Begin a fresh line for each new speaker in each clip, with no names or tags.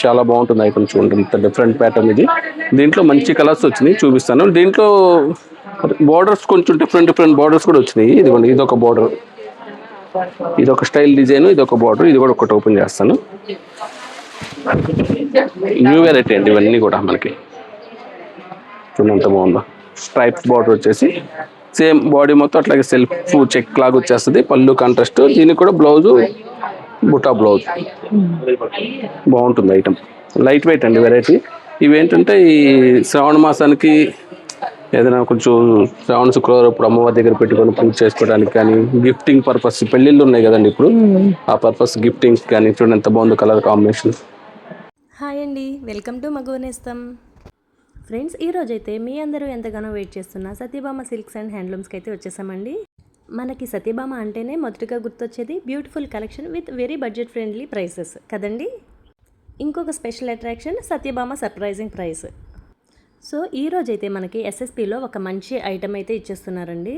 చాలా బాగుంటుంది ఐటమ్ చూడండి, ఇంత డిఫరెంట్ ప్యాటర్న్ ఇది. దీంట్లో మంచి కలర్స్ వచ్చినాయి, చూపిస్తాను. దీంట్లో బోర్డర్స్ కొంచెం డిఫరెంట్ బోర్డర్స్ కూడా వచ్చినాయి. ఇదిగోండి, ఇదొక బోర్డర్, ఇదొక స్టైల్ డిజైన్, ఇదొక బోర్డర్. ఇది కూడా ఒకటి ఓపెన్ చేస్తాను. న్యూ వెరైటీ అండి ఇవన్నీ కూడా మనకి. చూడండి ఎంత బాగుందో. స్ట్రైప్స్ బార్డర్ వచ్చేసి సేమ్ బాడీ మొత్తం అట్లాగే సెల్ఫ్ చెక్ లాగా వచ్చేస్తుంది. పళ్ళు కాంట్రాస్ట్, దీనికి కూడా బ్లౌజు బుటా బ్లౌజ్. బాగుంటుంది ఐటమ్, లైట్ వెయిట్ అండి వెరైటీ. ఇవేంటంటే ఈ శ్రావణ మాసానికి ఏదైనా కొంచెం శ్రావణ శుక్రవారం ఇప్పుడు అమ్మవారి దగ్గర పెట్టుకొని పూజ చేసుకోవడానికి కానీ, గిఫ్టింగ్ పర్పస్, పెళ్ళిళ్ళు ఉన్నాయి కదండి ఇప్పుడు, ఆ పర్పస్ గిఫ్టింగ్ కానీ. చూడండి ఎంత బాగుందో కలర్ కాంబినేషన్.
హాయ్ అండి, వెల్కమ్ టు మగువనేస్తం. ఫ్రెండ్స్, ఈరోజైతే మీ అందరూ ఎంతగానో వెయిట్ చేస్తున్న సత్యభామ సిల్క్స్ అండ్ హ్యాండ్లూమ్స్కి అయితే వచ్చేసామండి. మనకి సత్యభామ అంటేనే మొదటిగా గుర్తొచ్చేది beautiful collection with very budget friendly prices కదండి. ఇంకొక special attraction Satyabhama surprising price. So ఈరోజైతే మనకి ఎస్ఎస్పిలో ఒక మంచి ఐటమ్ అయితే ఇచ్చేస్తున్నారండి.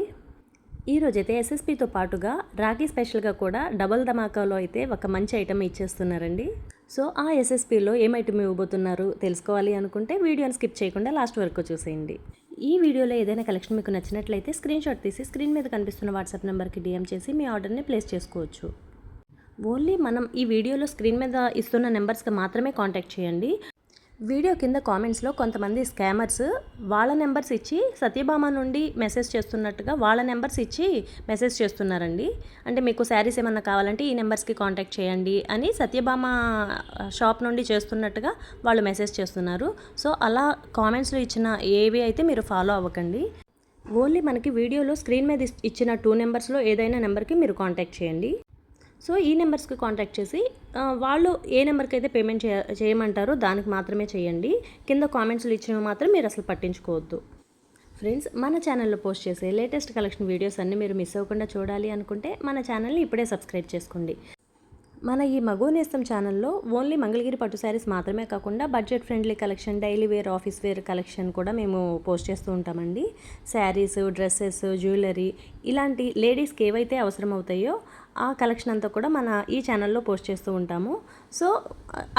ఈరోజైతే ఎస్ఎస్పితో పాటుగా రాఖీ స్పెషల్గా కూడా డబల్ ధమాకాలో అయితే ఒక మంచి ఐటమ్ ఇచ్చేస్తున్నారండి. సో ఆ ఎస్ఎస్పిలో ఏం ఐటమ్ ఇవ్వబోతున్నారు తెలుసుకోవాలి అనుకుంటే వీడియోని స్కిప్ చేయకుండా లాస్ట్ వరకు చూసేయండి. ఈ వీడియోలో ఏదైనా కలెక్షన్ మీకు నచ్చినట్లయితే స్క్రీన్ షాట్ తీసి స్క్రీన్ మీద కనిపిస్తున్న వాట్సాప్ నెంబర్కి డిఎం చేసి మీ ఆర్డర్ని ప్లేస్ చేసుకోవచ్చు. ఓన్లీ మనం ఈ వీడియోలో స్క్రీన్ మీద ఇస్తున్న నెంబర్స్కి మాత్రమే కాంటాక్ట్ చేయండి. వీడియో కింద కామెంట్స్లో కొంతమంది స్కామర్స్ వాళ్ళ నెంబర్స్ ఇచ్చి సత్యభామ నుండి మెసేజ్ చేస్తున్నట్టుగా వాళ్ళ నెంబర్స్ ఇచ్చి మెసేజ్ చేస్తున్నారండి. అంటే మీకు శారీస్ ఏమన్నా కావాలంటే ఈ నెంబర్స్కి కాంటాక్ట్ చేయండి అని సత్యభామ షాప్ నుండి చేస్తున్నట్టుగా వాళ్ళు మెసేజ్ చేస్తున్నారు. సో అలా కామెంట్స్లో ఇచ్చిన ఏవి అయితే మీరు ఫాలో అవ్వకండి. ఓన్లీ మనకి వీడియోలో స్క్రీన్ మీద ఇచ్చిన 2 నెంబర్స్లో ఏదైనా నెంబర్కి మీరు కాంటాక్ట్ చేయండి. సో ఈ నెంబర్స్కి కాంటాక్ట్ చేసి వాళ్ళు ఏ నెంబర్కి అయితే పేమెంట్ చేయమంటారో దానికి మాత్రమే చేయండి. కింద కామెంట్స్లో ఇచ్చినవి మాత్రం మీరు అసలు పట్టించుకోవద్దు. ఫ్రెండ్స్, మన ఛానల్లో పోస్ట్ చేసే లేటెస్ట్ కలెక్షన్ వీడియోస్ అన్నీ మీరు మిస్ అవ్వకుండా చూడాలి అనుకుంటే మన ఛానల్ని ఇప్పుడే సబ్స్క్రైబ్ చేసుకోండి. మన ఈ మగువనేస్తం ఛానల్లో ఓన్లీ మంగళగిరి పట్టు శారీస్ మాత్రమే కాకుండా budget friendly collection, daily wear, office wear collection కూడా మేము పోస్ట్ చేస్తూ ఉంటామండి. శారీస్, డ్రెస్సెస్, జ్యువెలరీ ఇలాంటి లేడీస్కి ఏవైతే అవసరం అవుతాయో ఆ కలెక్షన్ అంతా కూడా మన ఈ ఛానల్లో పోస్ట్ చేస్తూ ఉంటాము. సో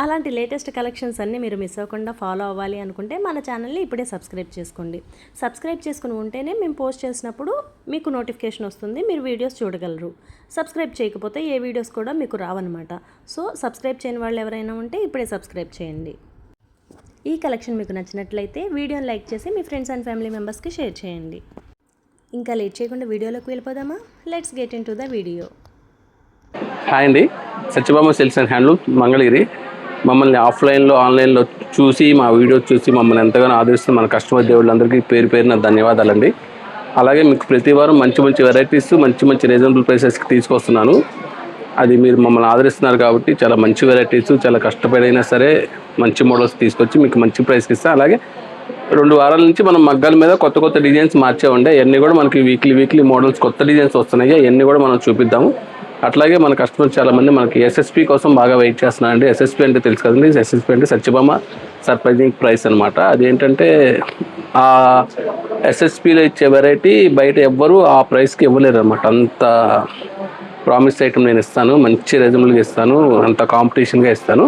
అలాంటి లేటెస్ట్ కలెక్షన్స్ అన్నీ మీరు మిస్ అవ్వకుండా ఫాలో అవ్వాలి అనుకుంటే మన ఛానల్ని ఇప్పుడే సబ్స్క్రైబ్ చేసుకోండి. సబ్స్క్రైబ్ చేసుకుని ఉంటేనే మేము పోస్ట్ చేసినప్పుడు మీకు నోటిఫికేషన్ వస్తుంది, మీరు వీడియోస్ చూడగలరు. సబ్స్క్రైబ్ చేయకపోతే ఏ వీడియోస్ కూడా మీకు రావన్నమాట. సో సబ్స్క్రైబ్ చేయని వాళ్ళు ఎవరైనా ఉంటే ఇప్పుడే సబ్స్క్రైబ్ చేయండి. ఈ కలెక్షన్ మీకు నచ్చినట్లయితే వీడియోని లైక్ చేసి మీ ఫ్రెండ్స్ అండ్ ఫ్యామిలీ మెంబర్స్కి షేర్ చేయండి. ఇంకా లేట్ చేయకుండా వీడియోలోకి వెళ్ళిపోదామా? Let's get into the video.
Hi అండి, Satyabhama silks and handloom Mangalagiri. మమ్మల్ని ఆఫ్లైన్లో, ఆన్లైన్లో చూసి మా వీడియోస్ చూసి మమ్మల్ని ఎంతగానో ఆదరిస్తున్న మన కస్టమర్ దేవుళ్ళందరికీ పేరు పేరున ధన్యవాదాలండి. అలాగే మీకు ప్రతి వారం మంచి వెరైటీస్, మంచి రీజనబుల్ ప్రైసెస్కి తీసుకొస్తున్నాను. అది మీరు మమ్మల్ని ఆదరిస్తున్నారు కాబట్టి చాలా మంచి వెరైటీస్, చాలా కష్టపడైనా సరే మంచి మోడల్స్ తీసుకొచ్చి మీకు మంచి ప్రైస్కి ఇస్తాను. అలాగే 2 వారాల నుంచి మనం మగ్గాల మీద కొత్త డిజైన్స్ మార్చేవండి. అవన్నీ కూడా మనకి వీక్లీ మోడల్స్, కొత్త డిజైన్స్ వస్తున్నాయి. అవన్నీ కూడా మనం చూపిద్దాము. అట్లాగే మన కస్టమర్స్ చాలామంది మనకి ఎస్ఎస్పి కోసం బాగా వెయిట్ చేస్తున్నారండి. ఎస్ఎస్పి అంటే తెలుసు కదండి, ఎస్ఎస్పి అంటే సత్యభామ సర్ప్రైజింగ్ ప్రైస్ అనమాట. అదేంటంటే ఆ ఎస్ఎస్పిలో ఇచ్చే వెరైటీ బయట ఎవ్వరు ఆ ప్రైస్కి ఇవ్వలేరు అనమాట. అంత ప్రామిస్ ఐటమ్ నేను ఇస్తాను, మంచి రీజనబుల్గా ఇస్తాను, అంత కాంపిటీషన్గా ఇస్తాను.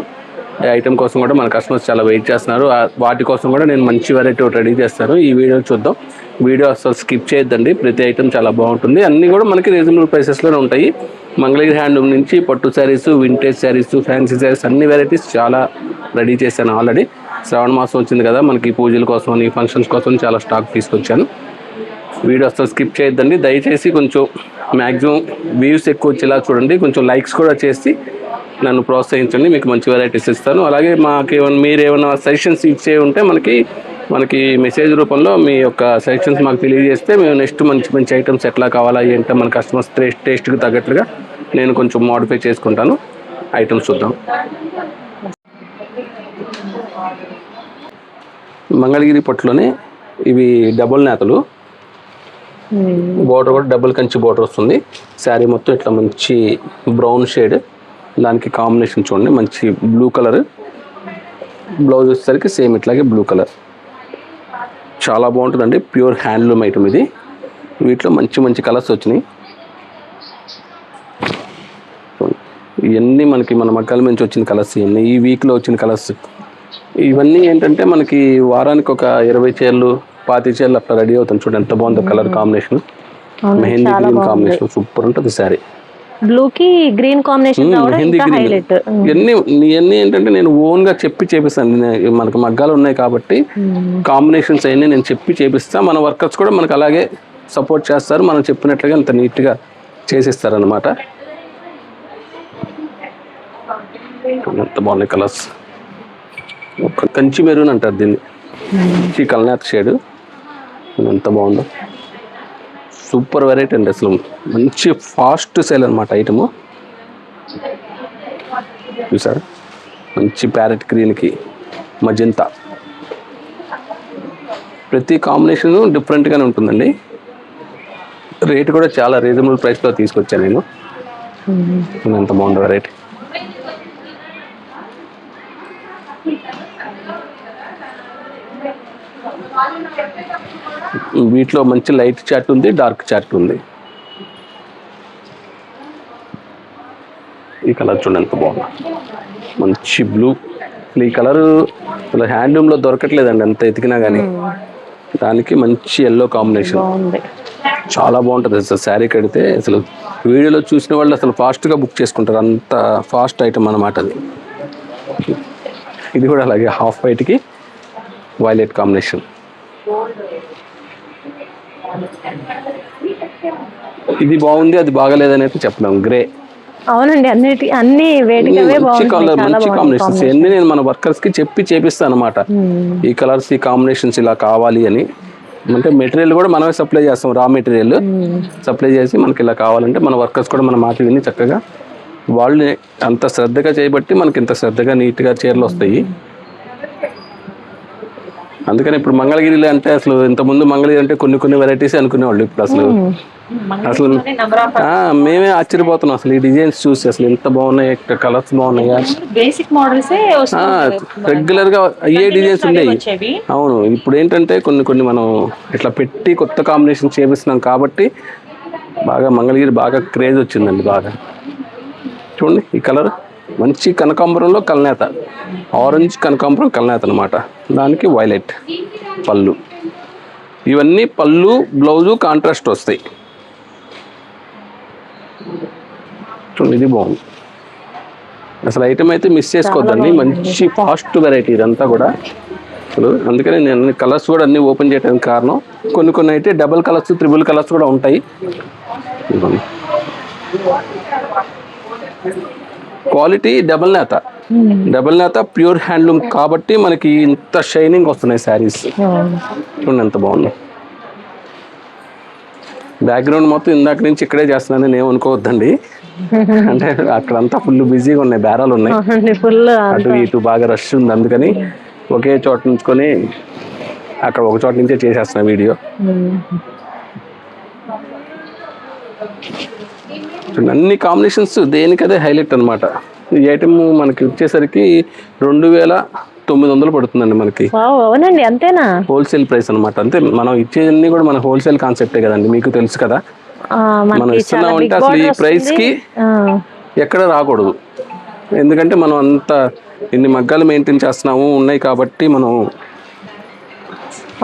ఈ ఐటమ్ కోసం కూడా మన కస్టమర్స్ చాలా వెయిట్ చేస్తున్నారు. వాటి కోసం కూడా నేను మంచి వెరైటీ ఒకటి రెడీ చేస్తాను. ఈ వీడియో చూద్దాం. వీడియో అసలు స్కిప్ చేయొద్దండి, ప్రతి ఐటమ్ చాలా బాగుంటుంది. అన్నీ కూడా మనకి రీజనబుల్ ప్రైసెస్లోనే ఉంటాయి. మంగళగిరి హ్యాండ్లూమ్ నుంచి పట్టు శారీస్, వింటేజ్ శారీస్, ఫ్యాన్సీ శారీస్ అన్ని వెరైటీస్ చాలా రెడీ చేశాను ఆల్రెడీ. శ్రావణ మాసం వచ్చింది కదా, మనకి పూజల కోసం, ఈ ఫంక్షన్స్ కోసం చాలా స్టాక్ తీసుకొచ్చాను. వీడియో అసలు స్కిప్ చేయొద్దండి దయచేసి. కొంచెం మ్యాక్సిమం వ్యూస్ ఎక్కువ వచ్చేలా చూడండి, కొంచెం లైక్స్ కూడా చేసి నన్ను ప్రోత్సహించండి. మీకు మంచి వెరైటీస్ ఇస్తాను. అలాగే మీరు ఏమైనా సజెషన్స్ ఇచ్చే ఉంటే మనకి మెసేజ్ రూపంలో మీ యొక్క సజెషన్స్ మాకు తెలియజేస్తే మేము నెక్స్ట్ మంచి ఐటమ్స్ ఎట్లా కావాలా ఏంటో మన కస్టమర్స్ టేస్ట్కి తగ్గట్లుగా నేను కొంచెం మోడిఫై చేసుకుంటాను. ఐటమ్స్ చూద్దాం. మంగళగిరి పట్టులోనే ఇవి డబుల్ నేతలు, బోర్డర్ కూడా డబుల్ కంచి బోర్డర్ వస్తుంది. శారీ మొత్తం ఇట్లా మంచి బ్రౌన్ షేడ్, దానికి కాంబినేషన్ చూడండి మంచి బ్లూ కలర్. బ్లౌజ్ వచ్చేసరికి సేమ్ ఇట్లాగే బ్లూ కలర్. చాలా బాగుంటుందండి, ప్యూర్ హ్యాండ్లూమ్ ఐటమ్ ఇది. వీటిలో మంచి కలర్స్ వచ్చినాయి. ఇవన్నీ మనకి మన మగ్గాల నుంచి వచ్చిన కలర్స్, ఇవన్నీ ఈ వీక్లో వచ్చిన కలర్స్. ఇవన్నీ ఏంటంటే మనకి వారానికి ఒక 20 చీరలు 25 చీరలు అట్లా రెడీ అవుతుంది. చూడండి ఎంత బాగుందో colour combination. Mehndi green combination super ఉంటుంది శారీ.
బ్లూకి గ్రీన్ కాంబినేషన్
మెహందీ గ్రీన్. ఇవన్నీ ఏంటంటే నేను ఓన్గా చెప్పి చేపిస్తాను. మనకు మగ్గాలు ఉన్నాయి కాబట్టి కాంబినేషన్స్ అవన్నీ నేను చెప్పి చేపిస్తాను. మన వర్కర్స్ కూడా మనకు అలాగే సపోర్ట్ చేస్తారు. మనం చెప్పినట్లుగా అంత నీట్గా చేసిస్తారు అనమాట. ఎంత బాగున్నాయి కలర్స్. కంచి మెరూన్ అంటారు దీన్ని, ఈ కల్నాథ్ షేడ్. ఎంత బాగుందో, సూపర్ వెరైటీ అండి. అసలు మంచి ఫాస్ట్ సేల్ అనమాట ఐటము. చూసారా, మంచి ప్యారెట్ గ్రీన్కి మజంతా. ప్రతి కాంబినేషన్ డిఫరెంట్గానే ఉంటుందండి. రేట్ కూడా చాలా రీజనబుల్ ప్రైస్లో తీసుకొచ్చాను నేను. ఎంత బాగుంది వెరైటీ. వీటిలో మంచి లైట్ చాట్ ఉంది, డార్క్ చాట్ ఉంది. ఈ కలర్ చూడండి ఎంత బాగుంది, మంచి బ్లూ. ఈ కలర్ అసలు హ్యాండ్లూమ్లో దొరకట్లేదండి ఎంత ఎతికినా కానీ. దానికి మంచి ఎల్లో కాంబినేషన్ చాలా బాగుంటుంది. అసలు శారీ కడితే అసలు వీడియోలో చూసిన వాళ్ళు అసలు ఫాస్ట్గా బుక్ చేసుకుంటారు, అంత ఫాస్ట్ ఐటమ్ అన్నమాట అది. ఇది కూడా అలాగే హాఫ్ వైట్కి వైలెట్ కాంబినేషన్. ఇది బాగుంది, అది బాగలేదని అయితే చెప్పలేము. గ్రే.
అవునండి, అన్ని
మంచి కలర్, మంచి కాంబినేషన్స్. అన్ని నేను మన వర్కర్స్ కి చెప్పి చేపిస్తాను అనమాట. ఈ కలర్స్, ఈ కాంబినేషన్స్ ఇలా కావాలి అని. అంటే మెటీరియల్ కూడా మనమే సప్లై చేస్తాం, రా మెటీరియల్ సప్లై చేసి మనకి ఇలా కావాలంటే మన వర్కర్స్ కూడా మన మాట విని చక్కగా వాళ్ళు అంత శ్రద్ధగా చేయబట్టి మనకి ఇంత శ్రద్ధగా నీట్గా చీరలు వస్తాయి. అందుకని ఇప్పుడు మంగళగిరిలో అంటే అసలు ఇంతకుముందు మంగళగిరి అంటే కొన్ని వెరైటీస్ అనుకునేవాళ్ళు. ఇప్పుడు అసలు మేమే ఆశ్చర్యపోతున్నాం అసలు ఈ డిజైన్స్ చూసి. అసలు ఎంత బాగున్నాయి, కలర్స్ బాగున్నాయా.
బేసిక్ మోడల్స్
రెగ్యులర్ గా అయ్యే డిజైన్స్ ఉండేవి. అవును, ఇప్పుడు ఏంటంటే కొన్ని మనం ఇట్లా పెట్టి కొత్త కాంబినేషన్ చేపిస్తున్నాం కాబట్టి బాగా మంగళగిరి బాగా క్రేజ్ వచ్చిందండి బాగా. చూడండి ఈ కలర్ మంచి కనకాంబరంలో కల్నేత, ఆరెంజ్ కనకాంబరం కల్నేత అనమాట. దానికి వైలెట్ పళ్ళు. ఇవన్నీ పళ్ళు బ్లౌజు కాంట్రాస్ట్ వస్తాయి. చూడండి ఇది బాగుంది అసలు ఐటమ్ అయితే మిస్ చేసుకోవద్దండి. మంచి ఫాస్ట్ వెరైటీ ఇదంతా కూడా. అసలు అందుకని నేను అన్ని కలర్స్ కూడా అన్నీ ఓపెన్ చేయడానికి కారణం. కొన్ని అయితే డబుల్ కలర్స్, త్రిబుల్ కలర్స్ కూడా ఉంటాయి. క్వాలిటీ డబుల్ నేత ప్యూర్ హ్యాండ్లూమ్ కాబట్టి మనకి ఇంత షైనింగ్ వస్తున్నాయి శారీస్. చూడండి ఎంత బాగుంది. బ్యాక్గ్రౌండ్ మొత్తం ఇందాక నుంచి ఇక్కడే చేస్తున్నాను, నేను అనుకోవద్దండి. అంటే అక్కడంతా ఫుల్ బిజీగా ఉన్నాయి, బేరాలు ఉన్నాయి, అటు ఇటు బాగా రష్ ఉంది. అందుకని ఒకే చోట నుంచుకొని అక్కడ ఒక చోట నుంచే చేసేస్తున్నా వీడియో. అన్ని కాంబినేషన్స్ దేనికదే హైలైట్ అనమాట. ఈ ఐటమ్ మనకి వచ్చేసరికి 2900 పడుతుందండి మనకి.
అవునండి, అంతేనా?
హోల్సేల్ ప్రైస్ అనమాట. అంతే, మనం ఇచ్చేదన్నీ కూడా మన హోల్సేల్ కాన్సెప్టే కదండి, మీకు తెలుసు కదా. మనం ఇస్తున్నామంటే అసలు ఈ ప్రైస్ కి ఎక్కడ రాకూడదు. ఎందుకంటే మనం అంత ఇన్ని మగ్గాలు మెయింటైన్ చేస్తున్నాము ఉన్నాయి కాబట్టి మనం.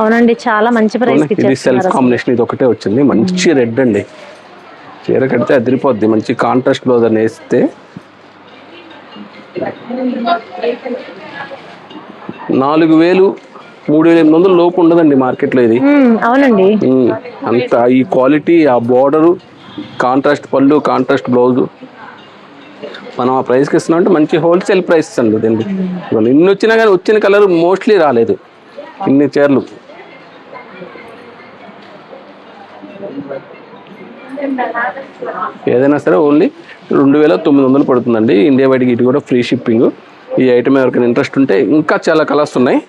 అవునండి, చాలా మంచి ప్రైస్.
ఇది సెల్ఫ్ కాంబినేషన్, ఇది ఒకటే వచ్చింది. మంచి రెడ్ అండి, చీర కడితే అదిరిపోద్ది. మంచి కాంట్రాస్ట్ బ్లౌజ్ అని వేస్తే 4000-3800 లోపు ఉండదండి మార్కెట్లో ఇది.
అవునండి,
అంత ఈ క్వాలిటీ, ఆ బోర్డరు, కాంట్రాస్ట్ పళ్ళు, కాంట్రాస్ట్ బ్లౌజు మనం ఆ ప్రైస్కి ఇస్తున్నామంటే మంచి హోల్సేల్ ప్రైస్ అండి దీనికి. ఇన్ని వచ్చినా కానీ వచ్చిన కలర్ మోస్ట్లీ రాలేదు ఇన్ని చీరలు. ఏదైనా సరే ఓన్లీ 2900 పడుతుందండి. ఇండియా వైడ్కి ఇటు కూడా ఫ్రీ షిప్పింగ్. ఈ ఐటమ్ ఎవరికైనా ఇంట్రెస్ట్ ఉంటే ఇంకా చాలా కలర్స్ ఉన్నాయి.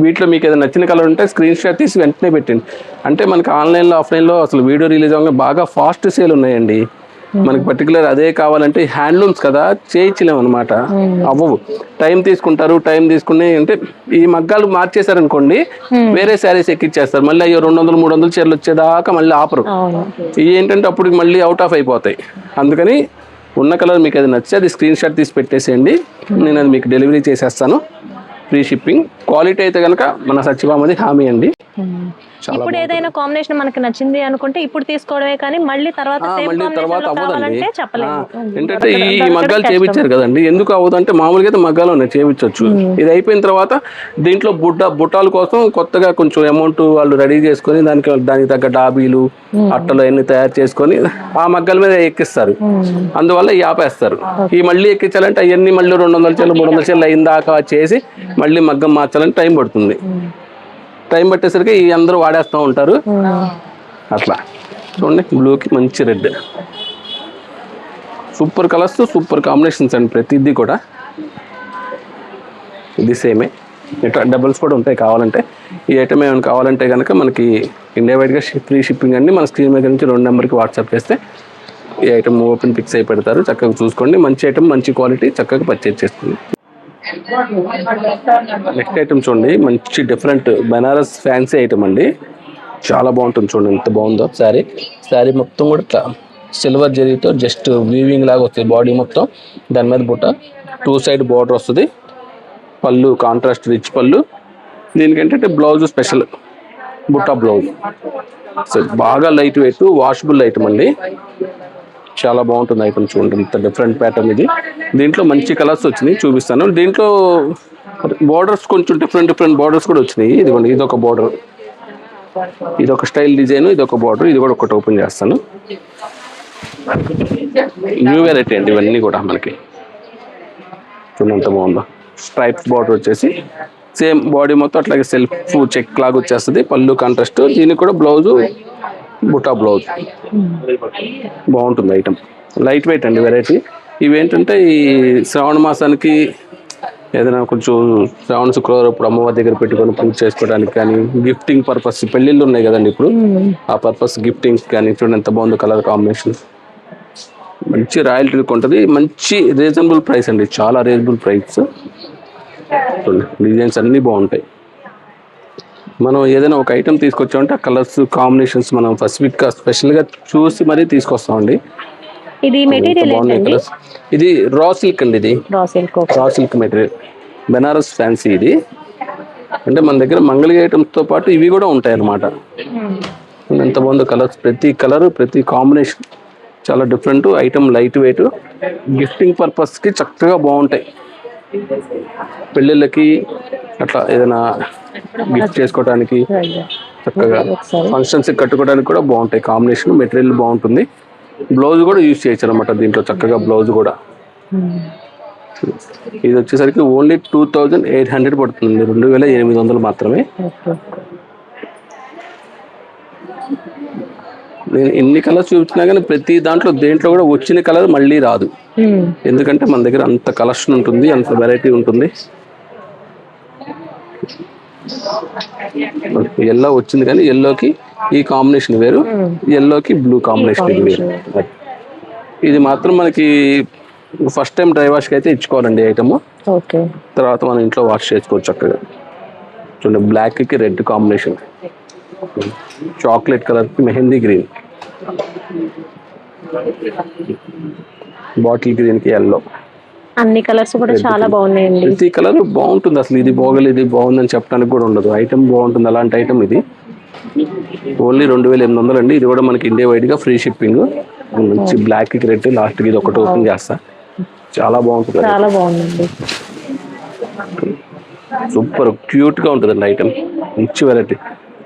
వీటిలో మీకు ఏదైనా నచ్చిన కలర్ ఉంటే స్క్రీన్ షాట్ తీసి వెంటనే పెట్టండి. అంటే మనకి ఆన్లైన్లో ఆఫ్లైన్లో అసలు వీడియో రిలీజ్ అవ్వగా బాగా ఫాస్ట్ సేల్ ఉన్నాయండి. మనకి పర్టికులర్ అదే కావాలంటే హ్యాండ్లూమ్స్ కదా, చేయించలేము అనమాట, అవ్వవు. టైం తీసుకుంటారు. టైం తీసుకుని అంటే ఈ మగ్గాలు మార్చేశారనుకోండి, వేరే శారీస్ ఎక్కిచ్చేస్తారు. మళ్ళీ అయ్యో 200-300 చీరలు వచ్చేదాకా మళ్ళీ ఆపరు. ఇవి ఏంటంటే అప్పుడు మళ్ళీ అవుట్ ఆఫ్ అయిపోతాయి. అందుకని ఉన్న కలర్ మీకు అది నచ్చితే అది స్క్రీన్ షాట్ తీసి పెట్టేసేయండి, నేను అది మీకు డెలివరీ చేసేస్తాను, ఫ్రీ షిప్పింగ్. క్వాలిటీ అయితే కనుక మన సత్యభామది హామీ అండి.
ఇప్పుడు ఏదైనా కాంబినేషన్ మనకి నచ్చింది అనుకుంటే ఇప్పుడు తీసుకోవడమే, కానీ మళ్ళీ తర్వాత
అవ్వదండి.
చెప్పలేము.
ఏంటంటే ఈ మగ్గాలు చేయించారు కదండి, ఎందుకు అవ్వదంటే మామూలుగా అయితే మగ్గాలు ఉన్నాయి చేయించవచ్చు. ఇది అయిపోయిన తర్వాత దీంట్లో బుట్టాల కోసం కొత్తగా కొంచెం అమౌంట్ వాళ్ళు రెడీ చేసుకొని దానికి తగ్గ డాబీలు అట్టలు అన్ని తయారు చేసుకొని ఆ మగ్గాల మీద ఎక్కిస్తారు, అందువల్ల ఈ ఆపేస్తారు. ఈ మళ్ళీ ఎక్కించాలంటే అవన్నీ మళ్ళీ 200 చీరలు 300 చీరలు అయిన దాకా చేసి మళ్ళీ మగ్గం మార్చాలంటే టైం పడుతుంది. టైం పట్టేసరికి ఈ అందరూ వాడేస్తూ ఉంటారు. అట్లా చూడండి, బ్లూకి మంచి red, super colours, super combinations అండి ప్రతిదీ కూడా. ఇది సేమే, ఇట్లా డబుల్స్ కూడా ఉంటాయి కావాలంటే. ఈ ఐటమ్ ఏమైనా కావాలంటే కనుక మనకి ఇండియా వైడ్గా ఫ్రీ షిప్పింగ్ అండి. మన స్క్రీన్ మీద నుంచి 2 నెంబర్కి వాట్సాప్ చేస్తే ఈ ఐటమ్ ఓపెన్ పిక్స్ అయి పెడతారు. చక్కగా చూసుకోండి, మంచి ఐటమ్, మంచి క్వాలిటీ, చక్కగా పర్చేజ్ చేస్తుంది. నెక్స్ట్ ఐటమ్ చూడండి, మంచి డిఫరెంట్ బెనారస్ ఫ్యాన్సీ ఐటమ్ అండి, చాలా బాగుంటుంది. చూడండి ఎంత బాగుందో. శారీ మొత్తం కూడా ఇట్లా సిల్వర్ జరీతో జస్ట్ వీవింగ్ లాగా వస్తుంది బాడీ మొత్తం. దాని మీద బుట్ట 2 సైడ్ బార్డర్ వస్తుంది. పళ్ళు కాంట్రాస్ట్ రిచ్ పళ్ళు. దీనికి ఏంటంటే బ్లౌజ్ స్పెషల్ బుట్ట బ్లౌజ్. సో బాగా లైట్ వెయిట్ వాషబుల్ ఐటమ్ అండి, చాలా బాగుంటుంది ఐటమ్. చూడండి ఇంత డిఫరెంట్ ప్యాటర్న్ ఇది. దీంట్లో మంచి కలర్స్ వచ్చినాయి, చూపిస్తాను. దీంట్లో బార్డర్స్ కొంచెం డిఫరెంట్ బార్డర్స్ కూడా వచ్చినాయి. ఇదిగోండి, ఇదొక బార్డర్, ఇదొక స్టైల్ డిజైన్, ఇదొక బార్డర్, ఇది కూడా ఒకటి ఓపెన్ చేస్తాను. న్యూ వెరైటీ అండి ఇవన్నీ కూడా మనకి. చూడండి ఎంత బాగుందో. స్ట్రైప్స్ బార్డర్ వచ్చేసి సేమ్ బాడీ మొత్తం అట్లాగే సెల్ఫ్ చెక్ లాగా వచ్చేస్తుంది. పళ్ళు కాంట్రాస్ట్. దీనికి కూడా బ్లౌజు బుటా బ్లౌజ్. బాగుంటుంది ఐటమ్, లైట్ వెయిట్ అండి వెరైటీ. ఇవేంటంటే ఈ శ్రావణ మాసానికి ఏదైనా కొంచెం శ్రావణ శుక్రవారం ఇప్పుడు అమ్మవారి దగ్గర పెట్టుకొని పూజ చేసుకోవడానికి కానీ, గిఫ్టింగ్ పర్పస్, పెళ్ళిళ్ళు ఉన్నాయి కదండి ఇప్పుడు, ఆ పర్పస్ గిఫ్టింగ్స్ కానీ. చూడండి ఎంత బాగుందో కలర్ కాంబినేషన్. మంచి రాయల్టీ ఉంటుంది, మంచి రీజనబుల్ ప్రైస్ అండి, చాలా రీజనబుల్ ప్రైస్. చూడండి డిజైన్స్ అన్నీ బాగుంటాయి. మనం ఏదైనా ఒక ఐటమ్ తీసుకొచ్చామంటే ఆ కలర్స్ కాంబినేషన్స్ మనం స్పెషల్గా చూసి మరీ తీసుకొస్తామండి.
ఇది మెటీరియల్ ఏంటండి?
ఇది రా సిల్క్ అండి, ఇది raw silk material, Banaras fancy. ఇది అంటే మన దగ్గర మంగళగిరి ఐటమ్స్తో పాటు ఇవి కూడా ఉంటాయి అన్నమాట. ఎంత బాగుందో కలర్స్, ప్రతి కలర్ ప్రతి కాంబినేషన్ చాలా different item, light weight, gifting పర్పస్కి చక్కగా బాగుంటాయి. పెళ్ళిళ్ళకి అట్లా ఏదైనా గిఫ్ట్ చేసుకోవడానికి, చక్కగా ఫంక్షన్స్కి కట్టుకోవడానికి కూడా బాగుంటాయి. కాంబినేషన్ మెటీరియల్ బాగుంటుంది. బ్లౌజ్ కూడా యూజ్ చేయొచ్చు అనమాట దీంట్లో, చక్కగా బ్లౌజ్ కూడా. ఇది వచ్చేసరికి ఓన్లీ 2800 పడుతుంది, 2800 మాత్రమే. నేను ఎన్ని కలర్స్ చూపించినా కానీ ప్రతి దేంట్లో కూడా వచ్చిన కలర్ మళ్ళీ రాదు, ఎందుకంటే మన దగ్గర అంత కలెక్షన్ ఉంటుంది, అంత వెరైటీ ఉంటుంది. ఎల్లో వచ్చింది కానీ ఎల్లోకి ఈ కాంబినేషన్ వేరు, ఎల్లోకి బ్లూ కాంబినేషన్ ఇది వేరు. ఇది మాత్రం మనకి ఫస్ట్ టైం డ్రై వాష్కి అయితే ఇచ్చుకోవాలండి ఐటమ్, తర్వాత మనం ఇంట్లో వాష్ చేసుకోవచ్చు చక్కగా. చూడండి బ్లాక్కి రెడ్ కాంబినేషన్, చాక్లెట్ కలర్కి మెహందీ గ్రీన్, బాటిల్ గ్రీన్కి ఎల్లో.
అన్ని కలర్స్ కూడా చాలా బాగున్నాయండి.
ప్రతి కలర్ బాగుంటుంది, అసలు ఇది బాగోలేదు ఇది బాగుందని చెప్పడానికి కూడా ఉండదు. ఐటమ్ బాగుంటుంది, అలాంటి ఐటమ్ ఇది. ఓన్లీ 2800 అండి. ఇది కూడా మనకి ఇండియా వైడ్గా ఫ్రీ షిప్పింగ్. మంచి బ్లాక్ కి రెడ్, లాస్ట్ కి ఇది ఒకటి ఓపెన్ చేస్తా, చాలా బాగుంటుంది,
చాలా బాగుందండి.
సూపర్ క్యూట్ గా ఉంటుందండి ఐటమ్, మంచి వెరైటీ.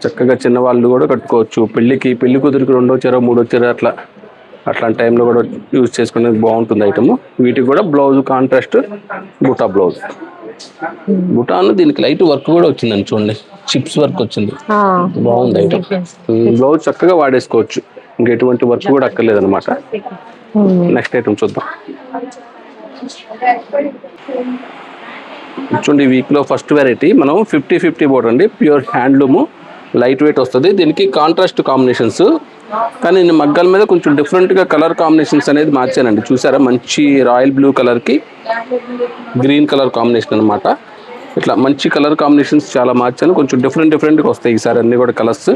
చక్కగా చిన్నవాళ్ళు కూడా కట్టుకోవచ్చు, పెళ్లి కుదురికి 2వ చీర 3వ చీర అట్లాంటి టైంలో కూడా యూజ్ చేసుకునేది బాగుంటుంది ఐటమ్. వీటికి కూడా బ్లౌజ్ కాంట్రాస్ట్ బుటా బ్లౌజ్. బుటాను దీనికి లైట్ వర్క్ కూడా వచ్చిందండి, చూడండి చిప్స్ వర్క్ వచ్చింది, బాగుంది ఐటమ్. బ్లౌజ్ చక్కగా వాడేసుకోవచ్చు, ఇంకా ఎటువంటి వర్క్ కూడా అక్కర్లేదు అనమాట. నెక్స్ట్ ఐటమ్ చూద్దాం. చూడండి వీక్లో ఫస్ట్ వెరైటీ మనం 50-50 బోర్డర్ అండి, ప్యూర్ హ్యాండ్లూము, లైట్ వెయిట్ వస్తుంది. దీనికి కాంట్రాస్ట్ కాంబినేషన్స్, కానీ నేను మగ్గాల మీద కొంచెం డిఫరెంట్గా కలర్ కాంబినేషన్స్ అనేది మార్చానండి. చూసారా, మంచి రాయల్ బ్లూ కలర్కి గ్రీన్ కలర్ కాంబినేషన్ అనమాట. ఇట్లా మంచి కలర్ కాంబినేషన్స్ చాలా మార్చాను, కొంచెం డిఫరెంట్గా వస్తాయి ఈసారి అన్నీ కూడా కలర్స్.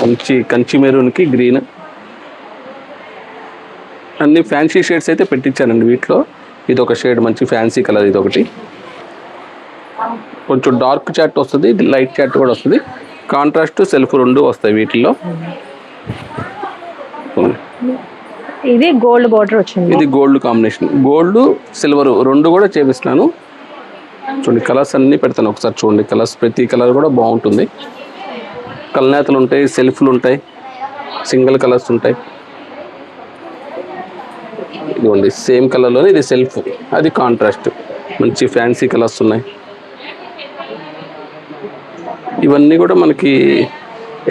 మంచి కంచి మెరూన్కి గ్రీన్, అన్ని ఫ్యాన్సీ షేడ్స్ అయితే పెట్టించానండి వీటిలో. ఇది ఒక షేడ్ మంచి ఫ్యాన్సీ కలర్, ఇది ఒకటి కొంచెం డార్క్ చాట్ వస్తుంది, ఇది లైట్ చాట్ కూడా వస్తుంది. కాంట్రాస్ట్ సెల్ఫ్ రెండు వస్తాయి వీటిల్లో.
ఇది గోల్డ్ బార్డర్ వచ్చింది,
ఇది గోల్డ్ కాంబినేషన్, గోల్డ్ సిల్వర్ రెండు కూడా చేపిస్తున్నాను. చూడండి కలర్స్ అన్నీ పెడతాను ఒకసారి చూడండి. కలర్స్ ప్రతి కలర్ కూడా బాగుంటుంది. కల్నేతలు ఉంటాయి, సెల్ఫ్లు ఉంటాయి, సింగిల్ కలర్స్ ఉంటాయి. ఇదిగోండి సేమ్ కలర్లోనే ఇది సెల్ఫ్, అది కాంట్రాస్ట్, మంచి ఫ్యాన్సీ కలర్స్ ఉన్నాయి. ఇవన్నీ కూడా మనకి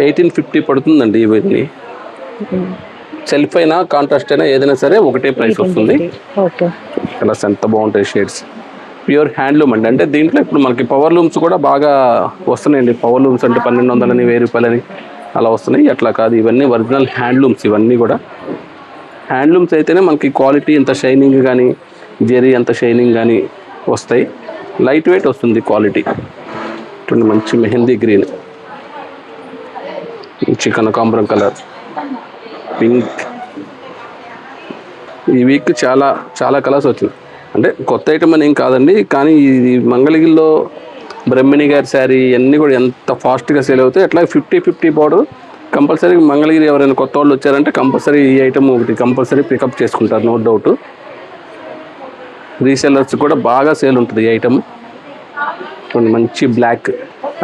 1850 పడుతుందండి. ఇవన్నీ సెల్ఫ్ అయినా కాంట్రాస్ట్ అయినా ఏదైనా సరే ఒకటే ప్రైస్ వస్తుంది. కలర్స్ ఎంత బాగుంటాయి, షేడ్స్ ప్యూర్ హ్యాండ్లూమ్ అండి. అంటే దీంట్లో ఇప్పుడు మనకి పవర్ లూమ్స్ కూడా బాగా వస్తున్నాయండి. పవర్ లూమ్స్ అంటే 1200 1000 రూపాయలని అలా వస్తున్నాయి. అట్లా కాదు, ఇవన్నీ ఒరిజినల్ హ్యాండ్లూమ్స్. ఇవన్నీ కూడా హ్యాండ్లూమ్స్ అయితేనే మనకి క్వాలిటీ ఎంత షైనింగ్ కానీ, జెరీ ఎంత షైనింగ్ కానీ వస్తాయి. లైట్ వెయిట్ వస్తుంది క్వాలిటీ. చూడండి మంచి మెహందీ గ్రీన్, మంచి కనకాంబరం కలర్, పింక్. ఈ వీక్ చాలా చాలా కలర్స్ వచ్చినాయి. అంటే కొత్త ఐటమ్ అని ఏం కాదండి, కానీ ఇది మంగళగిరిలో బ్రహ్మిణి గారి శారీ ఇవన్నీ కూడా ఎంత ఫాస్ట్గా సేల్ అవుతాయి. అట్లా 50-50 బార్డర్ కంపల్సరీ. మంగళగిరి ఎవరైనా కొత్త వాళ్ళు వచ్చారంటే కంపల్సరీ ఈ ఐటమ్ ఒకటి కంపల్సరీ పికప్ చేసుకుంటారు, నో డౌట్. రీసెల్లర్స్ కూడా బాగా సేల్ ఉంటుంది ఈ ఐటమ్. మంచి బ్లాక్,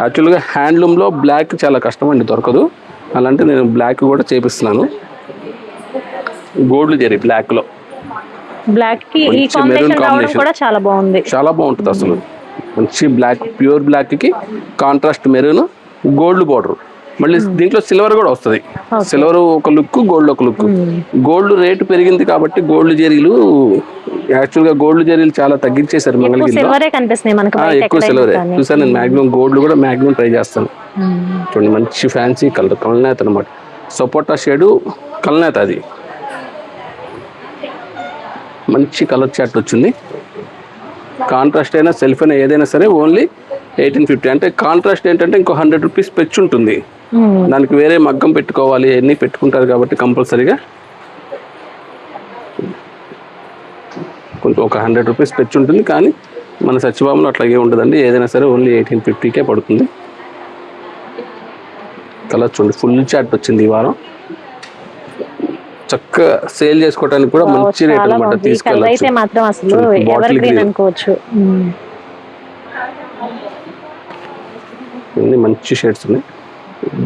యాక్చువల్గా హ్యాండ్లూమ్లో బ్లాక్ చాలా కష్టం అండి, దొరకదు. అలాంటి నేను బ్లాక్ కూడా చేపిస్తున్నాను. గోల్డ్ జరీ బ్లాక్లో,
బ్లాక్ కి ఈ కాంబినేషన్ రావడం కూడా చాలా బాగుంది,
చాలా బాగుంటుంది అసలు. మంచి బ్లాక్, ప్యూర్ బ్లాక్ కి కాంట్రాస్ట్ మెరూన్, గోల్డ్ బార్డర్. మళ్ళీ దీంట్లో సిల్వర్ కూడా వస్తుంది. సిల్వర్ ఒక లుక్, గోల్డ్ ఒక లుక్. గోల్డ్ రేటు పెరిగింది కాబట్టి గోల్డ్ జరీలు, యాక్చువల్గా గోల్డ్ జరీలు చాలా తగ్గించేశారు మంగళగిరిలో. ఎక్కువ సిల్వరే చూసాను నేను. మ్యాక్సిమం గోల్డ్ కూడా మ్యాక్సిమం ట్రై చేస్తాను. చూడండి మంచి ఫ్యాన్సీ కలర్, కల్నేత అనమాట. సపోటా షేడు కల్నేత, అది మంచి కలర్ చాట్ వచ్చింది. కాంట్రాస్ట్ అయినా సెల్ఫ్ అయినా ఏదైనా సరే ఓన్లీ 1850. అంటే కాంట్రాస్ట్ ఏంటంటే ఇంకో 100 రూపీస్ పెచ్చు ఉంటుంది, దానికి వేరే మగ్గం పెట్టుకోవాలి, అన్నీ పెట్టుకుంటారు కాబట్టి కంపల్సరీగా కొంచెం ఒక 100 రూపీస్ పెచ్చు ఉంటుంది. కానీ మన సత్యభామలో అట్లాగే ఉండదండి, ఏదైనా సరే ఓన్లీ 1850కే పడుతుంది. కలర్ చూడండి, ఫుల్ చాట్ వచ్చింది ఈ వారం. చక్కగా సేల్ చేసుకోవడానికి కూడా మంచి రేట్ అనమాట. తీసుకెళ్ళచ్చు. మంచి షేడ్స్ ఉన్నాయి.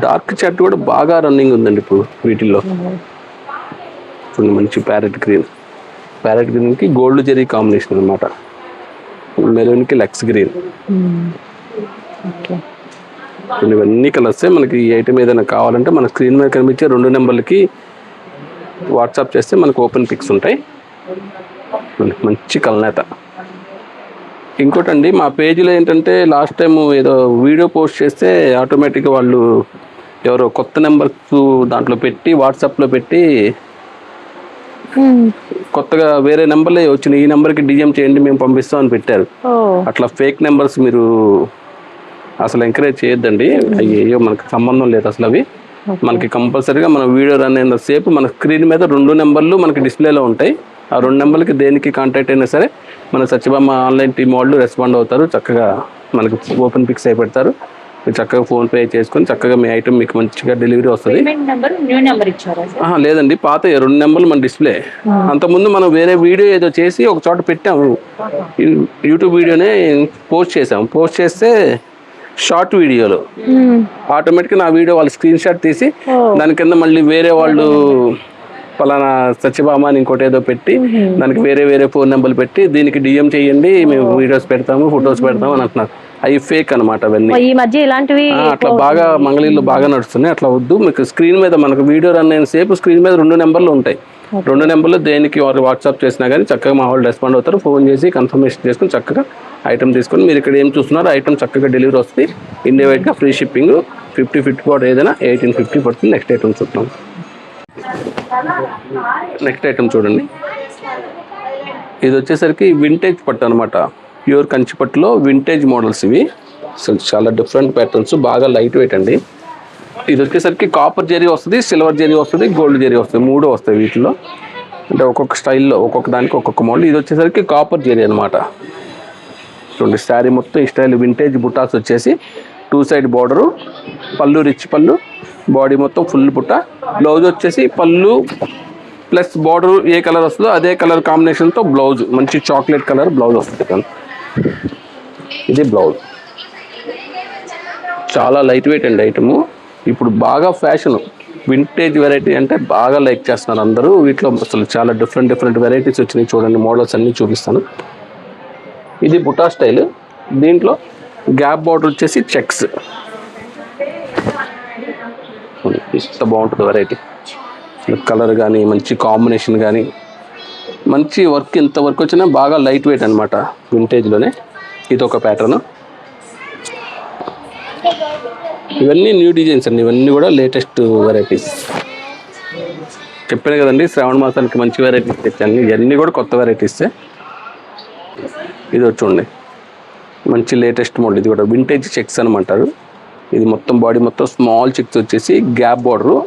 డార్క్ చాట్ కూడా బాగా రన్నింగ్ ఉందండి ఇప్పుడు వీటిల్లో. చూడండి మంచి ప్యారెట్ గ్రీన్, ప్యారెట్ గ్రీన్ కి గోల్డ్ జెరీ కాంబినేషన్ అనమాట. మెరూన్ కి లక్స్ గ్రీన్. ఇవన్నీ కలర్సే. మనకి ఈ ఐటమ్ ఏదైనా కావాలంటే మన స్క్రీన్ మీద కనిపించే 2 నెంబర్లకి వాట్సాప్ చేస్తే మనకు ఓపెన్ పిక్స్ ఉంటాయి. మంచి కల్నేత. ఇంకోటండి, మా పేజీలో ఏంటంటే లాస్ట్ టైం ఏదో వీడియో పోస్ట్ చేస్తే ఆటోమేటిక్గా వాళ్ళు ఎవరో కొత్త నెంబర్స్ దాంట్లో పెట్టి వాట్సాప్లో పెట్టి కొత్తగా వేరే నెంబర్లే వచ్చినాయి, ఈ నెంబర్కి డిఎం చేయండి మేము పంపిస్తామని పెట్టారు. అట్లా ఫేక్ నెంబర్స్ మీరు అసలు ఎంకరేజ్ చేయొద్దండి. అయ్యో మనకు సంబంధం లేదు అసలు. అవి మనకి కంపల్సరీగా మన వీడియో రన్ అయిన సేపు మన స్క్రీన్ మీద 2 నెంబర్లు మనకి డిస్ప్లేలో ఉంటాయి. ఆ 2 నెంబర్లకి దేనికి కాంటాక్ట్ అయినా సరే మన సత్యభామ ఆన్లైన్ టీం వాళ్ళు రెస్పాండ్ అవుతారు. చక్కగా మనకి ఓపెన్ పిక్స్ అయి పెడతారు. మీరు చక్కగా ఫోన్పే చేసుకొని చక్కగా మీ ఐటమ్ మీకు మంచిగా డెలివరీ వస్తుంది. లేదండి, పాత 2 నెంబర్లు మన డిస్ప్లే. అంతకుముందు మనం వేరే వీడియో ఏదో చేసి ఒక చోట పెట్టాము, యూట్యూబ్ వీడియోనే పోస్ట్ చేసాము. పోస్ట్ చేస్తే షార్ట్ వీడియోలో ఆటోమేటిక్గా నా వీడియో వాళ్ళు స్క్రీన్ షాట్ తీసి దాని కింద మళ్ళీ వేరే వాళ్ళు పలానా సత్యభామ అని ఇంకోటి ఏదో పెట్టి దానికి వేరే వేరే ఫోన్ నెంబర్లు పెట్టి దీనికి డిఎం చేయండి మేము వీడియోస్ పెడతాము, ఫొటోస్ పెడతాము అని అంటున్నారు. అవి ఫేక్ అనమాట. అవన్నీ
ఈ మధ్య ఇలాంటివి
అట్లా బాగా మంగళగిరిలో బాగా నడుస్తున్నాయి. అట్లా వద్దు. మీకు స్క్రీన్ మీద మనకు వీడియో రన్ అయిన సేపు స్క్రీన్ మీద 2 నెంబర్లు ఉంటాయి. 2 నెంబర్లు దేనికి వాట్సాప్ చేసినా కానీ చక్కగా మా వాళ్ళు రెస్పాండ్ అవుతారు. ఫోన్ చేసి కన్ఫర్మేషన్ చేసుకుని చక్కగా ఐటమ్ తీసుకొని మీరు ఇక్కడ ఏం చూస్తున్నారో ఐటమ్ చక్కగా డెలివరీ వస్తుంది. ఇండివిజువల్గా ఫ్రీ షిప్పింగ్. 50-50 కూడా ఏదైనా 1850 పడుతుంది. నెక్స్ట్ ఐటమ్ చూద్దాం. నెక్స్ట్ ఐటమ్ చూడండి, ఇది వచ్చేసరికి వింటేజ్ పట్టు అనమాట. ప్యూర్ కంచి పట్టులో వింటేజ్ మోడల్స్ ఇవి. అసలు చాలా డిఫరెంట్ ప్యాటర్న్స్, బాగా లైట్ వెయిట్ అండి. ఇది వచ్చేసరికి కాపర్ జరీ వస్తుంది, సిల్వర్ జరీ వస్తుంది, గోల్డ్ జరీ వస్తుంది. 3 వస్తాయి వీటిలో. అంటే ఒక్కొక్క స్టైల్లో ఒక్కొక్క దానికి ఒక్కొక్క మోడల్. ఇది వచ్చేసరికి కాపర్ జెరీ అనమాట. చూడండి శారీ మొత్తం ఈ స్టైల్ వింటేజ్ బుటాస్ వచ్చేసి 2 సైడ్ బార్డరు, పళ్ళు రిచ్ పళ్ళు, బాడీ మొత్తం ఫుల్ బుట్ట. బ్లౌజ్ వచ్చేసి పళ్ళు ప్లస్ బార్డర్ ఏ కలర్ వస్తుందో అదే కలర్ కాంబినేషన్తో బ్లౌజ్ మంచి చాక్లెట్ కలర్ బ్లౌజ్ వస్తుంది. ఇది బ్లౌజ్. చాలా లైట్ వెయిట్ అండి ఐటము. ఇప్పుడు బాగా ఫ్యాషన్ వింటేజ్ వెరైటీ అంటే బాగా లైక్ చేస్తున్నారు అందరూ. వీటిలో అసలు చాలా డిఫరెంట్ వెరైటీస్ వచ్చినాయి. చూడండి మోడల్స్ అన్నీ చూపిస్తాను. ఇది బుటా స్టైల్. దీంట్లో గ్యాప్ బార్డర్ వచ్చేసి చెక్స్. ఇంత బాగుంటుంది వెరైటీ. కలర్ కానీ మంచి కాంబినేషన్ కానీ మంచి వర్క్. ఎంత వర్క్ వచ్చినా బాగా లైట్ వెయిట్ అనమాట వింటేజ్లోనే. ఇది ఒక ప్యాటర్న్. ఇవన్నీ న్యూ డిజైన్స్ అండి. ఇవన్నీ కూడా లేటెస్ట్ వెరైటీస్. చెప్పాను కదండి శ్రావణ మాసానికి మంచి వెరైటీస్ తెచ్చాను. ఇవన్నీ కూడా కొత్త వెరైటీసే. ఇది చూడండి మంచి లేటెస్ట్ మోడల్. ఇది కూడా వింటేజ్ చెక్స్ అనమంటారు. ఇది మొత్తం బాడీ మొత్తం స్మాల్ చెక్స్ వచ్చేసి గ్యాప్ బార్డరు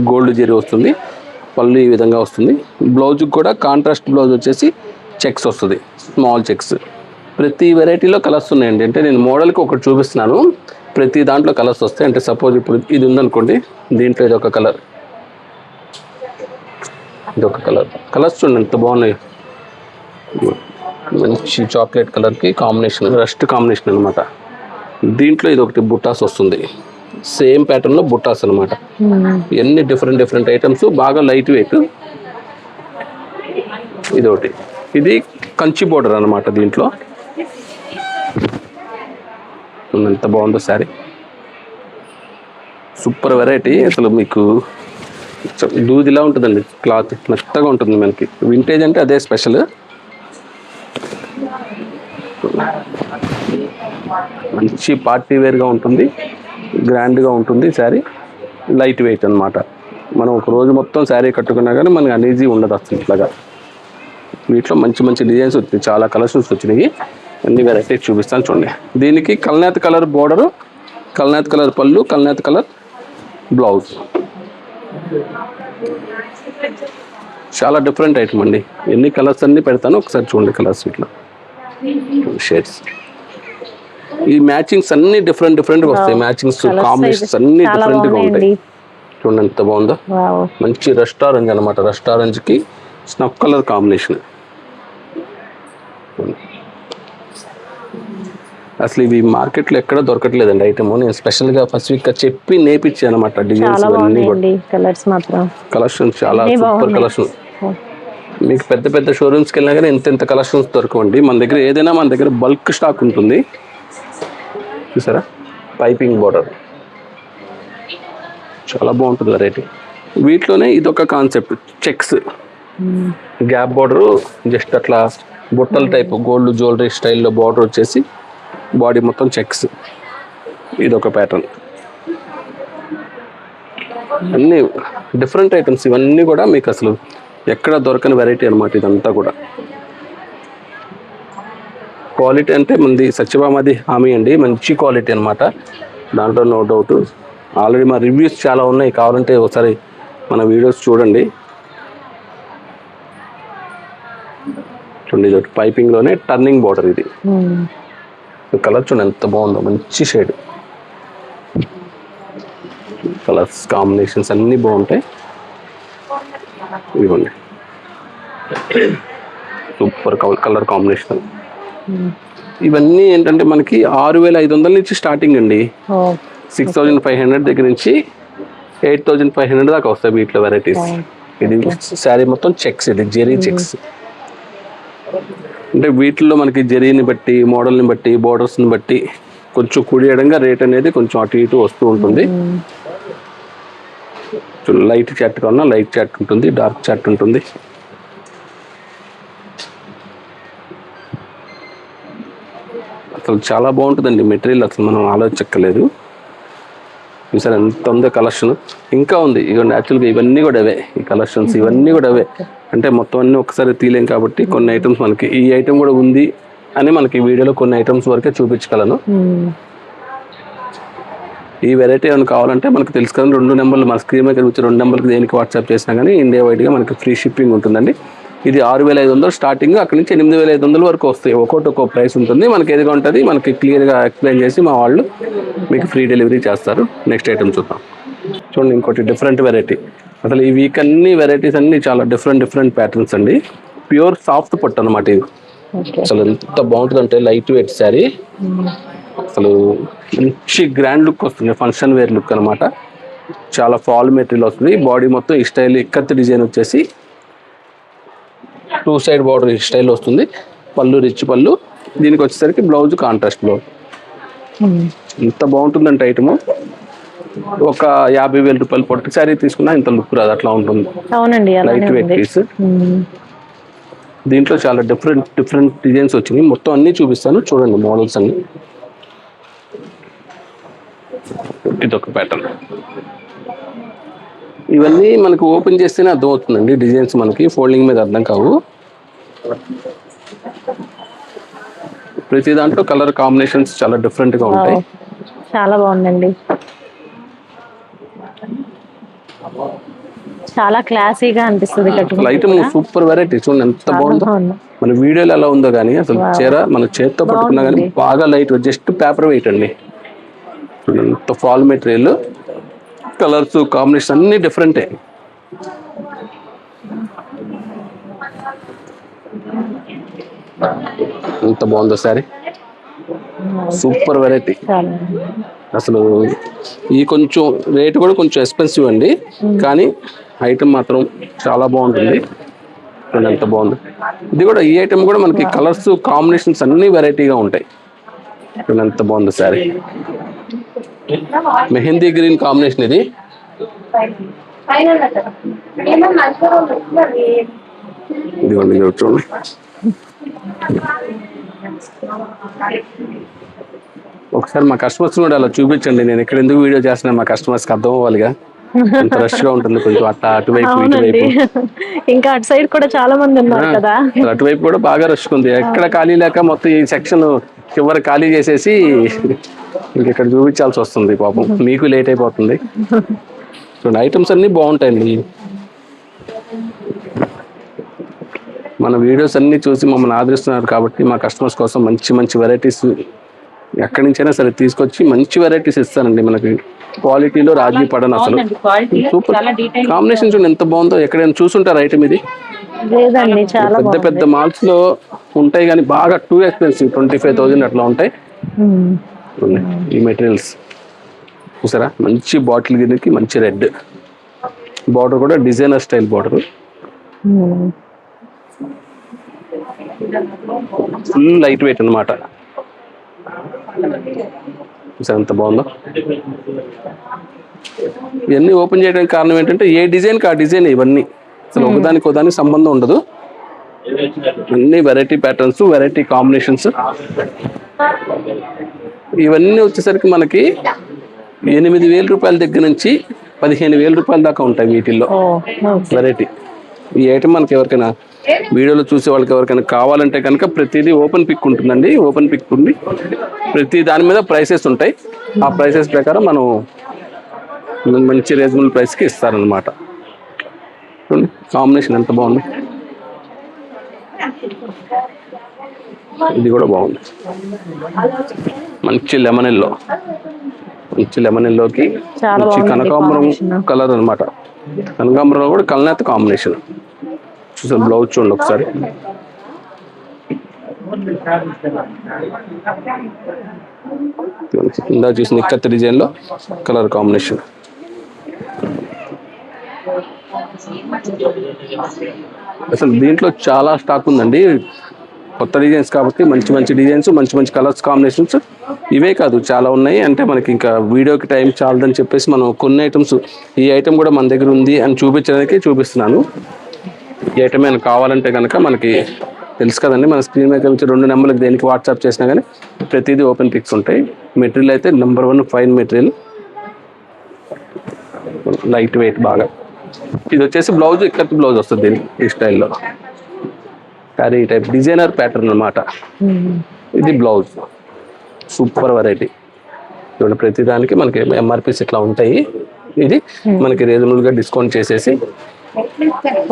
గోల్డ్ జెరీ వస్తుంది. పళ్ళు ఈ విధంగా వస్తుంది. బ్లౌజ్కి కూడా కాంట్రాస్ట్ బ్లౌజ్ వచ్చేసి చెక్స్ వస్తుంది, స్మాల్ చెక్స్. ప్రతి వెరైటీలో కలర్స్ ఉన్నాయండి. అంటే నేను మోడల్కి ఒకటి చూపిస్తున్నాను, ప్రతి దాంట్లో కలర్స్ వస్తాయి. అంటే సపోజ్ ఇప్పుడు ఇది ఉందనుకోండి, దీంట్లో ఇది ఒక కలర్, ఇది ఒక కలర్. కలర్స్ చూడండి ఎంత బాగున్నాయి. మంచి చాక్లెట్ కలర్కి కాంబినేషన్, రస్ట్ కాంబినేషన్ అనమాట. దీంట్లో ఇది ఒకటి బుట్టాస్ వస్తుంది, సేమ్ ప్యాటర్న్లో బుట్టాస్ అనమాట. ఎన్ని డిఫరెంట్ ఐటమ్స్, బాగా లైట్ వెయిట్. ఇది ఒకటి, ఇది కంచి బోర్డర్ అనమాట. దీంట్లో ఎంత బాగుందో శారీ, సూపర్ వెరైటీ. అసలు మీకు దూదిలా ఉంటుందండి, క్లాత్ మెత్తగా ఉంటుంది. మనకి వింటేజ్ అంటే అదే స్పెషల్. మంచి పార్టీ వేర్గా ఉంటుంది, గ్రాండ్గా ఉంటుంది శారీ. లైట్ వెయిట్ అనమాట. మనం ఒక రోజు మొత్తం శారీ కట్టుకున్నా కానీ మనకి అనీజీ ఉండదు అసలు. ఇట్లాగా వీటిలో మంచి డిజైన్స్ వచ్చినాయి, చాలా కలర్స్ వచ్చినాయి. అన్ని వెరైటీస్ చూపిస్తాను చూడండి. దీనికి కల్నేత కలర్ బోర్డరు, కల్నేత కలర్ పళ్ళు, కల్నేత కలర్ బ్లౌజ్. చాలా డిఫరెంట్ ఐటమ్ అండి. ఎన్ని కలర్స్ అన్నీ పెడతాను, ఒకసారి చూడండి కలర్స్. ఇట్లా షేడ్స్, ఈ మ్యాచింగ్స్ అన్ని డిఫరెంట్గా వస్తాయి. మ్యాచింగ్స్ కాంబినేషన్స్ అన్ని డిఫరెంట్గా ఉంటాయి. చూడండి ఎంత బాగుందో. మంచి రస్ట్ ఆరెంజ్ అనమాట. రస్ట్ ఆరెంజ్కి స్నఫ్ కలర్ కాంబినేషన్. అసలు ఇవి మార్కెట్లో ఎక్కడ దొరకట్లేదండి ఐటమ్. నేను స్పెషల్గా ఫస్ట్ వీక్ చెప్పి నేర్పించాను అనమాట. డిజైన్స్ అన్నీ కూడా కలెక్షన్ చాలా సూపర్ కలెక్షన్. మీకు పెద్ద షోరూమ్స్కి వెళ్ళినా కానీ ఎంత కలెక్షన్స్ దొరకవండి. మన దగ్గర ఏదైనా మన దగ్గర బల్క్ స్టాక్ ఉంటుంది. చూసారా పైపింగ్ బోర్డర్, చాలా బాగుంటుంది వెరైటీ. వీటిలోనే ఇదొక concept, checks gap border, just అట్లా బుట్టల టైప్ గోల్డ్ జ్యువెలరీ స్టైల్లో బార్డర్ వచ్చేసి బాడీ మొత్తం చెక్స్. ఇదొక ప్యాటర్న్. అన్నీ డిఫరెంట్ ఐటమ్స్. ఇవన్నీ కూడా మీకు అసలు ఎక్కడ దొరకని వెరైటీ అనమాట. ఇదంతా కూడా క్వాలిటీ అంటే మనది సత్యభామది హామీ అండి. మంచి క్వాలిటీ అనమాట, దాంట్లో నో డౌట్. ఆల్రెడీ మా రివ్యూస్ చాలా ఉన్నాయి, కావాలంటే ఒకసారి మన వీడియోస్ చూడండి. చూడండి ఇది పైపింగ్లోనే టర్నింగ్ బార్డర్. ఇది కలర్ చూడండి ఎంత బాగుందో, మంచి షేడ్. కలర్స్ కాంబినేషన్స్ అన్నీ బాగుంటాయి. ఇవ్వండి సూపర్ కలర్ కాంబినేషన్. ఇవన్నీ ఏంటంటే మనకి 6,500 నుంచి స్టార్టింగ్ అండి. 6,500 దగ్గర నుంచి 8,500 దాకా వస్తాయి వీటిలో వెరైటీస్. ఇది శారీ మొత్తం చెక్స్, ఇది జెరీ చెక్స్. అంటే వీటిల్లో మనకి జెరీని బట్టి, మోడల్ని బట్టి, బోర్డర్స్ని బట్టి కొంచెం కుడియడంగా రేట్ అనేది కొంచెం అటు ఇటు వస్తూ ఉంటుంది. లైట్ చాట్ కన్నా లైట్ చాట్ ఉంటుంది, డార్క్ చాట్ ఉంటుంది. అసలు చాలా బాగుంటుందండి మెటీరియల్. అసలు మనం ఆలోచించక్కర్లేదు. చూసారు ఎంత ఉందో కలెక్షన్. ఇంకా ఉంది ఇవన్నీ. యాక్చువల్గా ఇవన్నీ కూడా అవే, ఈ కలెక్షన్స్ ఇవన్నీ కూడా అవే. అంటే మొత్తం అన్నీ ఒకసారి తీలేం కాబట్టి కొన్ని ఐటమ్స్ మనకి ఈ ఐటమ్ కూడా ఉంది అని మనకి వీడియోలో కొన్ని ఐటమ్స్ వరకే చూపించగలను. ఈ వెరైటీ ఏమైనా కావాలంటే మనకు తెలుసు కదా, 2 నెంబర్లు మన స్క్రీన్ మీద వచ్చి 2 నెంబర్కి దేనికి వాట్సాప్ చేసినా కానీ ఇండియా వైడ్గా మనకి ఫ్రీ షిప్పింగ్ ఉంటుందండి. ఇది 6,500 స్టార్టింగ్, అక్కడి నుంచి 8,500 వరకు వస్తాయి. ఒక్కో ప్రైస్ ఉంటుంది. మనకి ఏదిగా ఉంటుంది మనకి క్లియర్గా ఎక్స్ప్లెయిన్ చేసి మా వాళ్ళు మీకు ఫ్రీ డెలివరీ చేస్తారు. నెక్స్ట్ ఐటమ్ చూద్దాం. చూడండి ఇంకోటి డిఫరెంట్ వెరైటీ. అసలు ఈ వీక్ అన్ని వెరైటీస్ అన్ని చాలా డిఫరెంట్ ప్యాటర్న్స్ అండి. ప్యూర్ సాఫ్ట్ పట్టు అనమాట ఇది. అసలు ఎంత బాగుంటుంది అంటే లైట్ వెయిట్ శారీ, అసలు మంచి గ్రాండ్ లుక్ వస్తుంది. ఫంక్షన్ వేర్ లుక్ అనమాట. చాలా ఫాల్ మెటీరియల్ వస్తుంది. బాడీ మొత్తం ఈ స్టైల్ ఇక్కత్ డిజైన్ వచ్చేసి 2 సైడ్ బార్డర్ ఈ స్టైల్ వస్తుంది. పళ్ళు రిచ్ పళ్ళు, దీనికి వచ్చేసరికి బ్లౌజ్ కాంట్రాస్ట్ బ్లౌజ్. ఎంత బాగుంటుందంటే ఐటమ్ ఒక 50,000 రూపాయలు పొట్టి శారీ తీసుకున్నా ఇంత లుక్ రాదు, అట్లా ఉంటుంది.
అవునండి,
లైట్ వెయిట్ పీస్. దీంట్లో చాలా డిఫరెంట్ డిజైన్స్ వచ్చినాయి. మొత్తం అన్ని చూపిస్తాను చూడండి, మోడల్స్ అన్ని. ఇదొక ప్యాటర్న్. ఇవన్నీ మనకు ఓపెన్ చేస్తేనే అర్థం అవుతుందండి. డిజైన్స్ మనకి ఫోల్డింగ్ మీద అర్థం కావు. ప్రతి దాంట్లో కలర్ కాంబినేషన్స్ చాలా డిఫరెంట్ గా ఉంటాయి.
చాలా బాగుందండి, చాలా క్లాసీగా అనిపిస్తుంది.
Item super variety. చూడండి ఎంత బాగుందో. మన వీడియోలో ఎలా ఉందో కానీ అసలు చీర మన చేత్తో పట్టుకున్నా కానీ బాగా లైట్, జస్ట్ పేపర్ వెయిట్ అండి. ఎంత ఫాల్ మెటీరియల్, కలర్స్ కాంబినేషన్ అన్ని డిఫరెంటే. ఎంత బాగుందో సారీ, సూపర్ వెరైటీ. అసలు ఈ కొంచెం రేట్ కూడా కొంచెం ఎక్స్పెన్సివ్ అండి, కానీ ఐటమ్ మాత్రం చాలా బాగుంటుంది. ఎంత బాగుంది ఇది కూడా. ఈ ఐటమ్ కూడా మనకి కలర్స్ కాంబినేషన్స్ అన్ని వెరైటీగా ఉంటాయి. ఎంత బాగుంది సారీ. మెహందీ గ్రీన్ కాంబినేషన్ ఇది. ఇదిగోండి చూడండి. ఒకసారి మా కస్టమర్స్ కూడా అలా చూపించండి. నేను ఇక్కడ ఎందుకు వీడియో చేస్తున్నాను, మా కస్టమర్స్కి అర్థం అవ్వాలిగా. అంత రష్ గా ఉంటుంది కొంచెం అటువైపు ఇటువైపు. ఇంకా
అటు సైడ్ కూడా చాలా మంది ఉన్నారు కదా.
అటువైపు కూడా బాగా రష్ ఉంది. ఎక్కడ ఖాళీ లేక మొత్తం ఈ సెక్షన్ చివరి ఖాళీ చేసేసి ఇంకెక్కడ చూపించాల్సి వస్తుంది. పాపం మీకు లేట్ అయిపోతుంది. చూడండి ఐటమ్స్ అన్ని బాగుంటాయండి. మన వీడియోస్ అన్ని చూసి మమ్మల్ని ఆదరిస్తున్నారు కాబట్టి మా కస్టమర్స్ కోసం మంచి వెరైటీస్ ఎక్కడి నుంచైనా సరే తీసుకొచ్చి మంచి వెరైటీస్ ఇస్తానండి. మనకి క్వాలిటీలో రాజీ పడను అసలు. సూపర్ కాంబినేషన్ చూడండి ఎంత బాగుందో. ఎక్కడైనా చూసుంటారు ఐటమ్ ఇది? పెద్ద మాల్స్ లో ఉంటాయి కానీ బాగా టూ ఎక్స్పెన్సివ్, 25,000 అట్లా ఉంటాయి. ఈ మెటీరియల్స్ చూసారా, మంచి బాటిల్ గిన్నెకి మంచి రెడ్ బార్డర్, కూడా designer style border. Full light weight అనమాట. చూసారా ఎంత బాగుందో. ఇవన్నీ ఓపెన్ చేయడానికి కారణం ఏంటంటే ఏ డిజైన్కి ఆ డిజైన్. ఇవన్నీ అసలు ఒకదానికి సంబంధం ఉండదు. అన్ని వెరైటీ ప్యాటర్న్స్, వెరైటీ కాంబినేషన్స్. ఇవన్నీ వచ్చేసరికి మనకి 8,000 రూపాయల దగ్గర నుంచి 15,000 రూపాయల దాకా ఉంటాయి వీటిల్లో వెరైటీ. ఈ ఐటమ్ మనకి ఎవరికైనా వీడియోలో చూసే వాళ్ళకి ఎవరికైనా కావాలంటే కనుక ప్రతిదీ ఓపెన్ పిక్ ఉంటుందండి. ఓపెన్ పిక్ ఉంది, ప్రతి దాని మీద ప్రైసెస్ ఉంటాయి. ఆ ప్రైసెస్ ప్రకారం మనం మంచి రీజనబుల్ ప్రైస్కి ఇస్తారనమాట. కాంబినేషన్ ఎంత బాగుంది. ఇది కూడా బాగుంది. మంచి లెమన్ ఎల్లో, మంచి లెమన్ ఎల్లోకి మంచి కనకాంబరం కలర్ అనమాట. కనకాంబరంలో కూడా కల్నేత కాంబినేషన్. చూసారు బ్లౌజ్ చూడండి ఒకసారి. ఇందా చూసిన ఇక్కత్ డిజైన్ లో కలర్ కాంబినేషన్. అసలు దీంట్లో చాలా స్టాక్ ఉందండి. కొత్త డిజైన్స్ కాబట్టి మంచి డిజైన్స్, మంచి కలర్స్ కాంబినేషన్స్. ఇవే కాదు చాలా ఉన్నాయి. అంటే మనకి ఇంకా వీడియోకి టైం చాలదని చెప్పేసి మనం కొన్ని ఐటమ్స్, ఈ ఐటమ్ కూడా మన దగ్గర ఉంది అని చూపించడానికి చూపిస్తున్నాను. ఈ ఐటమ్ ఏమైనా కావాలంటే కనుక మనకి తెలుసు కదండి, మన స్క్రీన్ మీద నుంచి 2 నెంబర్లకు దేనికి వాట్సాప్ చేసినా కానీ ప్రతిదీ ఓపెన్ పిక్స్ ఉంటాయి. మెటీరియల్ అయితే number 1 fine material, light weight బాగా. ఇది వచ్చేసి బ్లౌజ్ ఇక్కత్ బ్లౌజ్ వస్తుంది దీనికి ఈ స్టైల్లో. శారీ టైప్ డిజైనర్ ప్యాటర్న్ అనమాట. ఇది బ్లౌజ్ సూపర్ వెరైటీ. చూడండి ప్రతిదానికి మనకి ఎంఆర్పీస్ ఇట్లా ఉంటాయి. ఇది మనకి రీజనబుల్గా డిస్కౌంట్ చేసేసి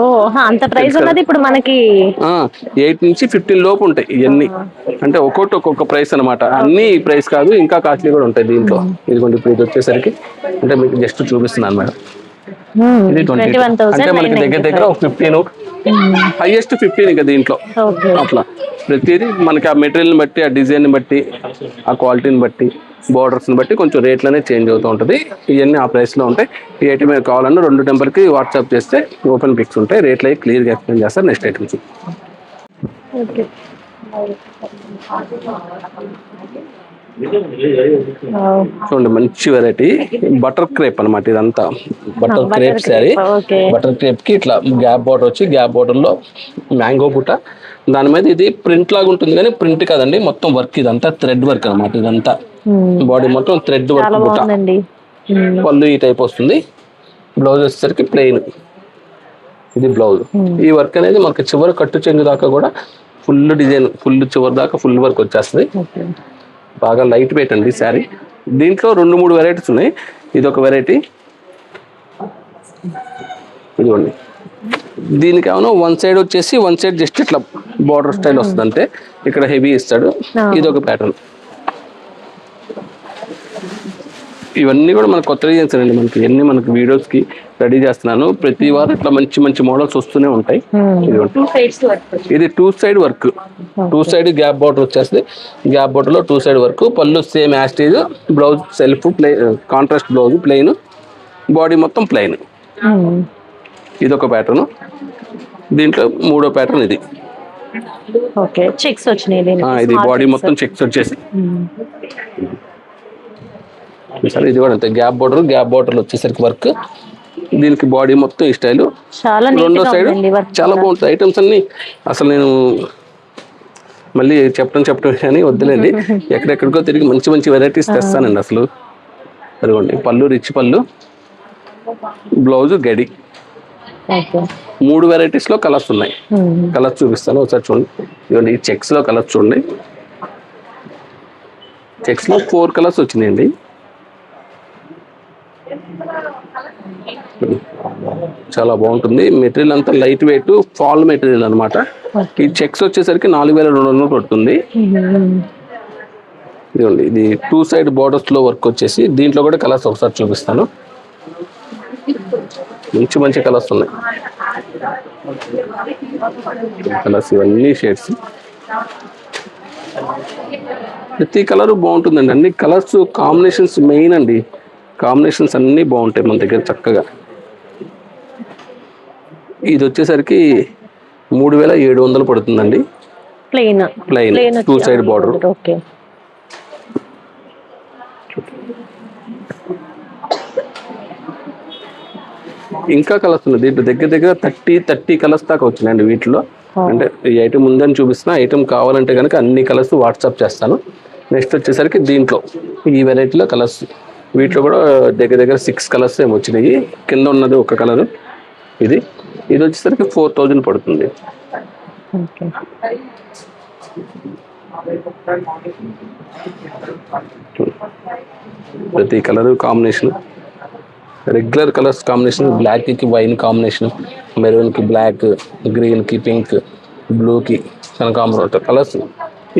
ఓ అంత ప్రైస్ ఉన్నది ఇప్పుడు మనకి
8 నుంచి 15 లోపు ఉంటాయి ఇవన్నీ. అంటే ఒక్కొక్క ప్రైస్ అనమాట. అన్ని ఈ ప్రైస్ కాదు, ఇంకా కాస్ట్లీ కూడా ఉంటాయి దీంట్లో. ఇదిగోండి ఇప్పుడు ఇది వచ్చేసరికి అంటే మీకు జస్ట్ చూపిస్తున్నాను మేడం. ఇది 22 అంటే మనకి దగ్గర ఒక 15, హైయెస్ట్ 15 ఇంకా దీంట్లో. అట్లా ప్రతిదీ మనకి ఆ మెటీరియల్ని బట్టి, ఆ డిజైన్ బట్టి, ఆ క్వాలిటీని బట్టి, బోర్డర్స్ని బట్టి కొంచెం రేట్లు అనేది చేంజ్ అవుతూ ఉంటుంది. ఇవన్నీ ఆ ప్రైస్లో ఉంటాయి. ఈ ఐటమ్ మీరు కావాలన్నా 2 నెంబర్కి వాట్సాప్ చేస్తే ఓపెన్ పిక్స్ ఉంటాయి. రేట్లు అవి క్లియర్గా ఎక్స్ప్లెయిన్ చేస్తారు నెక్స్ట్ ఐటమ్స్. చూడండి మంచి వెరైటీ బటర్ క్రేప్ అనమాట. ఇదంతా butter crepe sari. Butter crepe కి ఇట్లా గ్యాప్ బార్డర్ వచ్చి, గ్యాప్ బార్డర్ లో మ్యాంగో బుట్ట, దాని మీద ఇది ప్రింట్ లాగా ఉంటుంది కానీ ప్రింట్ కాదండి, మొత్తం వర్క్. ఇదంతా థ్రెడ్ వర్క్ అనమాట. ఇదంతా బాడీ మొత్తం థ్రెడ్ వర్క్ బుట్ట. పళ్ళు ఈ టైప్ వస్తుంది. బ్లౌజ్ వచ్చేసరికి ప్లెయిన్. ఇది బ్లౌజ్. ఈ వర్క్ అనేది మనకి చివరి కట్టు చెంగు దాకా కూడా ఫుల్ డిజైన్, ఫుల్ చివరి దాకా ఫుల్ వర్క్ వచ్చేస్తుంది. బాగా లైట్ వెయిట్ అండి శారీ. దీంట్లో 2-3 వెరైటీస్ ఉన్నాయి. ఇది ఒక వెరైటీ. ఇదిగోండి, దీనికి ఏమన్నా వన్ సైడ్ వచ్చేసి, వన్ సైడ్ జస్ట్ ఇట్లా బార్డర్ స్టైల్ వస్తుంది అంటే, ఇక్కడ హెవీ ఇస్తాడు. ఇది ఒక ప్యాటర్న్. ఇవన్నీ కూడా మనకు కొత్త డిజైన్స్ అండి. మనకి ఎన్ని మనకి వీడియోస్ కి రెడీ చేస్తున్నాను. ప్రతి వారం ఇట్లా మంచి మంచి మోడల్స్ వస్తూనే ఉంటాయి. ఇది 2 side work. 2 side gap border వచ్చేస్తుంది. గ్యాప్ బార్డర్ లో 2 సైడ్ వర్క్. పళ్ళు సేమ్ యాస్టేజ్. Blouse self contrast blouse plain. Body మొత్తం ప్లెయిన్. ఇది ఒక ప్యాటర్న్. దీంట్లో 3వ ప్యాటర్న్ ఇది.
చెక్స్ వచ్చినాయి.
ఇది బాడీ మొత్తం చెక్స్ వచ్చేసి. ఇది కూడా అంతే గ్యాప్ బార్డర్. గ్యాప్ బార్డర్ వచ్చేసరికి వర్క్. దీనికి బాడీ మొత్తం ఈ స్టైల్. రెండో సైడ్ చాలా బాగుంటుంది. ఐటమ్స్ అన్ని అసలు నేను మళ్ళీ చెప్పడం కానీ వద్దులేండి. ఎక్కడెక్కడికో తిరిగి మంచి మంచి వెరైటీస్ తెస్తానండి అసలు. అదిగోండి పళ్ళు రిచ్ పళ్ళు, బ్లౌజ్ గడి. 3 వెరైటీస్ లో కలర్స్ ఉన్నాయి. కలర్స్ చూపిస్తాను ఒకసారి చూడండి. ఇదిగోండి ఈ చెక్స్ లో కలర్స్ చూడండి. చెక్స్ లో 4 కలర్స్ వచ్చినాయండి. చాలా బాగుంటుంది. మెటీరియల్ అంతా లైట్ వెయిట్ ఫాల్ మెటీరియల్ అనమాట. ఈ చెక్స్ వచ్చేసరికి 4200 పడుతుంది. ఇదిగోండి ఇది 2 సైడ్ బోర్డర్స్ లో వర్క్ వచ్చేసి. దీంట్లో కూడా కలర్స్ ఒకసారి చూపిస్తాను. మంచి మంచి కలర్స్ ఉన్నాయి. కలర్స్ ఇవన్నీ షేడ్స్. ప్రతి కలర్ బాగుంటుందండి. అన్ని కలర్స్ కాంబినేషన్స్ మెయిన్ అండి. కాంబినేషన్స్ అన్నీ బాగుంటాయి మన దగ్గర చక్కగా. ఇది వచ్చేసరికి 3700 పడుతుందండి. Plain 2 side border. ఇంకా కలర్స్ ఉన్నాయి దీంట్లో. దగ్గర 30 కలర్స్ దాకా వచ్చినాయండి వీటిలో. అంటే ఈ ఐటమ్ ఉందని చూపిస్తున్నా. ఐటమ్ కావాలంటే కనుక అన్ని కలర్స్ వాట్సాప్ చేస్తాను. నెక్స్ట్ వచ్చేసరికి దీంట్లో ఈ వెరైటీలో కలర్స్. వీటిలో కూడా దగ్గర 6 కలర్స్ ఏమి వచ్చినాయి. కింద ఉన్నది ఒక కలర్. ఇది వచ్చేసరికి 4000 పడుతుంది. ప్రతి colour combination regular colours combination. Black కి వైన్ కాంబినేషన్, మెరూన్ కి బ్లాక్, గ్రీన్ కి పింక్, బ్లూ కి కనకాంబరం కలర్స్.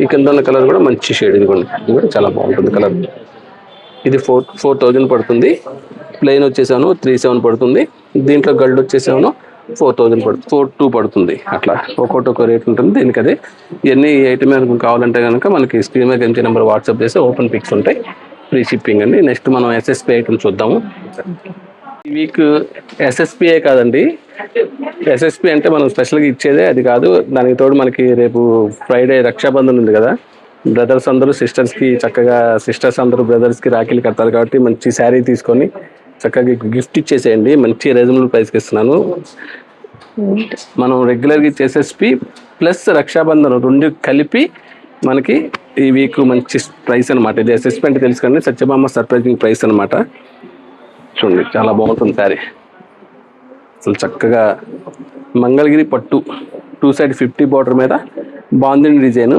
ఈ కింద ఉన్న కలర్ కూడా మంచి షేడ్. ఇది కూడా చాలా బాగుంటుంది కలర్. ఇది 4000 పడుతుంది. ప్లెయిన్ వచ్చేసాను 3700 పడుతుంది. దీంట్లో గల్డ్ వచ్చేసాను 4000 4200 పడుతుంది. అట్లా ఒక్కొక్క రేట్ ఉంటుంది దీనికి. అదే ఇవన్నీ ఐటమ్ కావాలంటే కనుక మనకి స్క్రీన్ మీద ఎంటీ నెంబర్ వాట్సాప్ చేస్తే ఓపెన్ పిక్స్ ఉంటాయి. ఫ్రీ షిప్పింగ్ అండి. నెక్స్ట్ మనం ఎస్ఎస్పి ఐటమ్ చూద్దాము. ఈ వీక్ ఎస్ఎస్పిఏ కాదండి. ఎస్ఎస్పి అంటే మనం స్పెషల్గా ఇచ్చేదే అది కాదు. దానికి తోడు మనకి రేపు ఫ్రైడే రక్షాబంధన్ ఉంది కదా. బ్రదర్స్ అందరూ సిస్టర్స్కి చక్కగా, సిస్టర్స్ అందరూ బ్రదర్స్కి రాఖీలు కడతారు కాబట్టి మంచి శారీ తీసుకొని చక్కగా గిఫ్ట్ ఇచ్చేసేయండి. మంచి రీజనబుల్ ప్రైస్కి ఇస్తున్నాను. మనం రెగ్యులర్గా ఇచ్చే ఎస్ఎస్పి ప్లస్ రక్షాబంధన్ 2 కలిపి మనకి ఈ వీక్ మంచి ప్రైస్ అనమాట. ఇది ఎస్ఎస్పి అంటే తెలుసు కానీ సత్యభామ సర్ప్రైజింగ్ ప్రైస్ అనమాట. చూడండి చాలా బాగుంటుంది శారీ. అసలు చక్కగా మంగళగిరి పట్టు 2 సైడ్ 50 బార్డర్ మీద బాందిని డిజైన్.